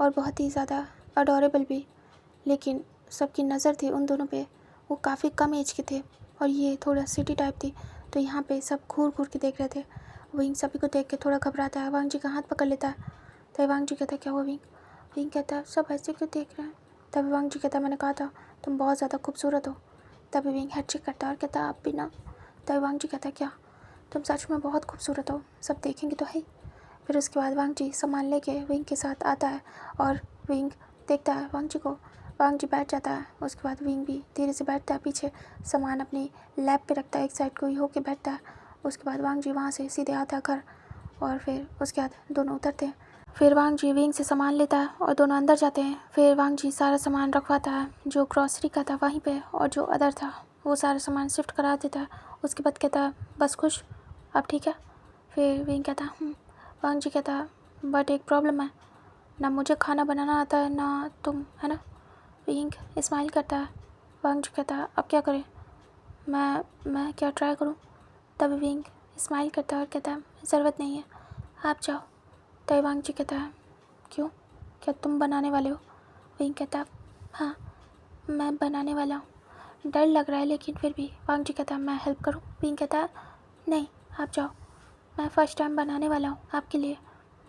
और बहुत ही ज़्यादा अडोरेबल भी। लेकिन सबकी नज़र थी उन दोनों पे। वो काफ़ी कम एज के थे और ये थोड़ा सिटी टाइप थी, तो यहाँ पे सब घूर घूर के देख रहे थे। विंग सभी को देख के थोड़ा घबराता है। वांग जी का हाथ पकड़ लेता है। तभी वांग जी कहता है क्या हुआ विंग। विंग कहता है सब ऐसे क्यों देख रहे हैं। तभी वांग जी कहता है मैंने कहा था तुम बहुत ज़्यादा खूबसूरत हो। तभी विंग हेड चेक करता है और कहता है आप भी ना। तभी वांग जी कहता है क्या तुम सच में बहुत खूबसूरत हो, सब देखेंगे तो है। फिर उसके बाद वांग जी सामान लेके विंग के साथ आता है और विंग देखता है वांग जी को। वांग जी बैठ जाता है। उसके बाद विंग भी धीरे से बैठता है पीछे, सामान अपनी लैप पे रखता है, एक साइड को ही होके बैठता है। उसके बाद वांग जी वहाँ से सीधे आता है घर और फिर उसके बाद दोनों उतरते हैं। फिर वांग जी विंग से सामान लेता है और दोनों अंदर जाते हैं। फिर वांग जी सारा सामान रखवाता है जो ग्रॉसरी का था वहीं पे, और जो अदर था वो सारा सामान शिफ्ट करा देता है। उसके बाद कहता है बस खुश, अब ठीक है। फिर विंग कहता है वांग जी कहता है बट एक प्रॉब्लम है, ना मुझे खाना बनाना आता है ना तुम, है ना। विंग स्माइल करता है। वांग जी कहता है अब क्या करें, मैं क्या ट्राई करूं। तभी विंग स्माइल करता है और कहता है ज़रूरत नहीं है, आप जाओ। तभी वांग जी कहता है क्यों, क्या तुम बनाने वाले हो। विंग कहता है हाँ मैं बनाने वाला हूँ, डर लग रहा है लेकिन फिर भी। वांग जी कहता है मैं हेल्प करूँ। विंग कहता है नहीं आप जाओ, मैं फ़र्स्ट टाइम बनाने वाला हूँ आपके लिए,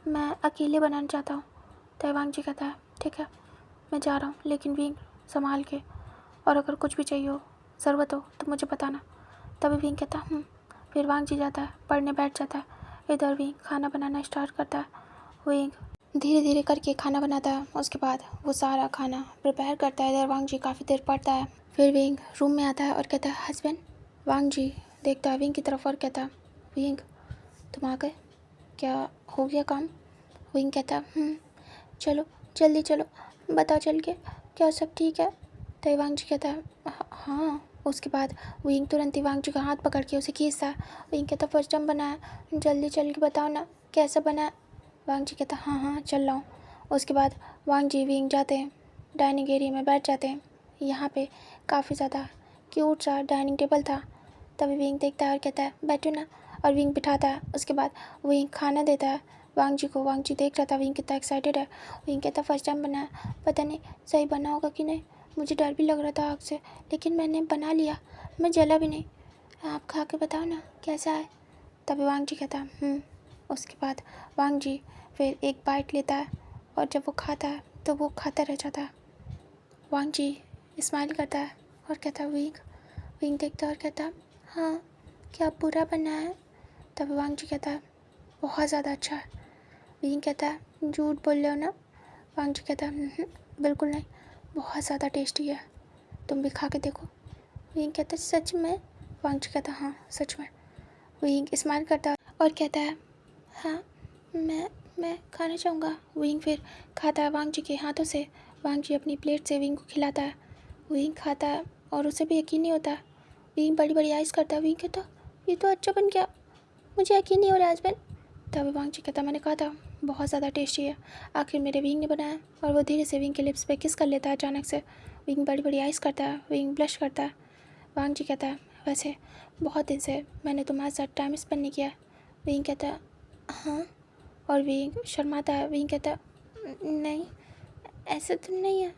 मैं अकेले बनाना चाहता हूँ। तभी वांग जी कहता है ठीक है मैं जा रहा हूँ, लेकिन विंग संभाल के, और अगर कुछ भी चाहिए हो ज़रूरत हो तो मुझे बताना। तभी विंग कहता फिर वांग जी जाता है पढ़ने बैठ जाता है। इधर विंग खाना बनाना स्टार्ट करता है। विंग धीरे धीरे करके खाना बनाता है। उसके बाद वो सारा खाना प्रिपेयर करता है। इधर वांग जी काफ़ी देर पढ़ता है। फिर विंग रूम में आता है और कहता है हस्बैंड। वांग जी देखता है विंग की तरफ और कहता है विंग तुम आ गए, क्या हो गया काम। विंग कहता है चलो जल्दी चलो, बताओ चल के क्या सब ठीक है। तभी वांग जी कहता है हाँ। उसके बाद विंग तुरंत ही वांग जी का हाथ पकड़ के उसे खींचता है। विंग कहता फर्स्ट टाइम बनाया, जल्दी चल के बताओ ना कैसा बना है। वांग जी कहता हाँ चल रहा हूँ। उसके बाद वांग जी विंग जाते हैं, डाइनिंग एरिया में बैठ जाते हैं। यहाँ पे काफ़ी ज़्यादा क्यूट सा डाइनिंग टेबल था। तभी विंग देखता है और कहता है बैठो ना, और विंग बिठाता है। उसके बाद विंग खाना देता है वांग जी को। वांग जी देख रहा था विंग कितना एक्साइटेड है। विंग कहता फर्स्ट टाइम बनाया, पता नहीं सही बना होगा कि नहीं, मुझे डर भी लग रहा था आग से, लेकिन मैंने बना लिया, मैं जला भी नहीं। आप खा के बताओ ना कैसा है। तभी वांग जी कहता उसके बाद वांग जी फिर एक बाइट लेता है और जब वो खाता है तो वो खाता रह जाता है। वांग जी स्माइल करता है और कहता है विंग। विंग देखता है और कहता है हाँ क्या बुरा बना है। तभी वांग जी कहता है बहुत ज़्यादा अच्छा है। विंग कहता है झूठ बोल रहे हो ना। वांग जी कहता है बिल्कुल नहीं, बहुत ज़्यादा टेस्टी है, तुम भी खा के देखो। विंग कहता है सच में। वांग जी कहता है हाँ सच में। विंग स्माइल करता है और कहता है हाँ मैं खाना चाहूँगा। विंग फिर खाता है वांग जी के हाथों से। वांग जी अपनी प्लेट से विंग को खिलाता है। विंग खाता है और उसे भी यकीन नहीं होता। विंग बड़ी बड़ी आइज़ करता है। विंग कहता ये तो अच्छा बन गया, मुझे यकीन नहीं हो रहा हस्बैंड। तभी वांग जी कहता मैंने कहा था बहुत ज़्यादा टेस्टी है, आखिर मेरे विंग ने बनाया। और वो धीरे से विंग के लिप्स पे किस कर लेता है अचानक से। विंग बड़ी बड़ी आइज़ करता है। विंग ब्लश करता है। वांग जी कहता है वैसे बहुत दिन से मैंने तुम्हारे साथ टाइम स्पेंड नहीं किया। विंग कहता है हाँ, और विंग शर्माता है। विंग कहता नहीं ऐसा तो नहीं है।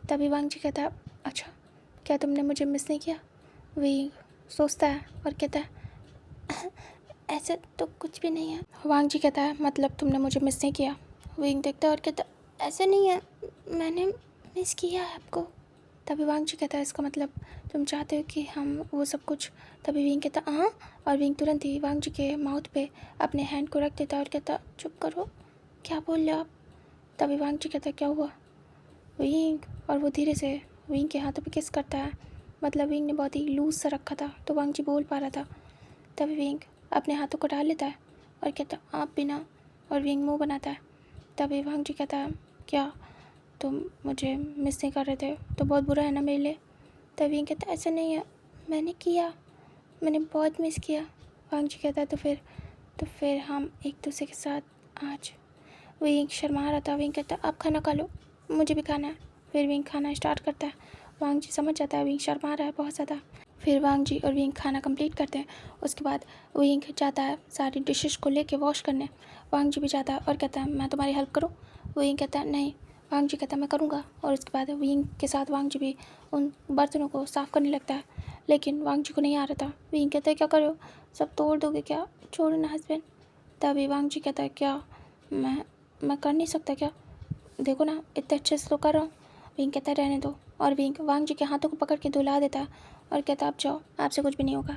तभी वांग जी कहता अच्छा क्या तुमने मुझे मिस नहीं किया। विंग सोचता है और कहता है ऐसा तो कुछ भी नहीं है। वांग जी कहता है मतलब तुमने मुझे मिस नहीं किया। विंग देखता है और कहता ऐसा नहीं है, मैंने मिस किया है आपको। तभी वांग जी कहता है इसका मतलब तुम चाहते हो कि हम वो सब कुछ। तभी विंग कहता हाँ, और विंग तुरंत ही वांग जी के माउथ पे अपने हैंड को रख देता है और कहता चुप करो, क्या बोल रहे हो आप। तभी वांग जी कहता क्या हुआ विंग, और वो धीरे से विंग के हाथों पे किस करता है। मतलब विंग ने बहुत ही लूज सा रखा था तो वांग जी बोल पा रहा था। तभी विंग अपने हाथों को डाल लेता है और कहता आप भी ना, और विंग मुँह बनाता है। तभी वांग जी कहता है क्या तुम मुझे मिस नहीं कर रहे थे तो बहुत बुरा है ना मेरे लिए। तभी विंग कहता ऐसा नहीं है, मैंने किया, मैंने बहुत मिस किया। वांग जी कहता है तो फिर हम एक दूसरे के साथ आज। विंग शर्मा रहा था। विंग कहता आप खाना खा लो, मुझे भी खाना है। फिर विंग खाना स्टार्ट करता है। वांग जी समझ जाता है विंग शर्मा रहा है बहुत ज़्यादा। फिर वांग जी और विंग खाना कंप्लीट करते हैं। उसके बाद विंग जाता है सारी डिशेस को लेके वॉश करने। वांग जी भी जाता है और कहता है मैं तुम्हारी हेल्प करूँ। विंग कहता है नहीं। वांग जी कहता है मैं करूँगा, और उसके बाद विंग के साथ वांग जी भी उन बर्तनों को साफ़ करने लगता है। लेकिन वांग जी को नहीं आ रहा था। विंग कहता है क्या कर रहे हो, सब तोड़ दोगे क्या, छोड़ो ना हस्बैंड। तभी वांग जी कहता है क्या मैं कर नहीं सकता क्या, देखो ना इतने अच्छे से तो कर रहा हूँ। विंग कहता है रहने दो, और विंग वांग जी के हाथों को पकड़ के दुला देता है और कहता है आप जाओ, आपसे कुछ भी नहीं होगा।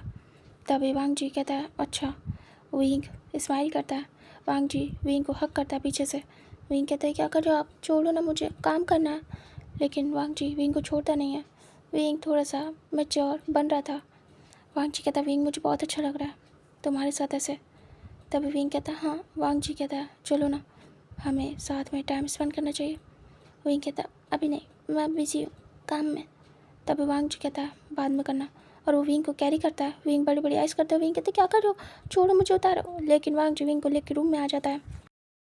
तभी वांग जी कहता है अच्छा। विंग स्माइल करता है। वांग जी विंग को हक करता है पीछे से। विंग कहता है क्या कर रहे हो आप, छोड़ो ना, मुझे काम करना है। लेकिन वांग जी विंग को छोड़ता नहीं है। विंग थोड़ा सा मैच्योर बन रहा था। वांग जी कहता है विंग मुझे बहुत अच्छा लग रहा है तुम्हारे साथ ऐसे। तभी विंग कहता है हाँ। वांग जी कहता है चलो ना, हमें साथ में टाइम स्पेंड करना चाहिए। विंग कहता अभी नहीं, मैं बिजी हूँ काम में। तभी वांग जी कहता है बाद में करना, और वो विंग को कैरी करता है। विंग बड़ी बड़ी आइस करता है। विंग कहते क्या कर रहे हो, छोड़ो मुझे, उतारो। लेकिन वांग जी विंग को लेकर रूम में आ जाता है।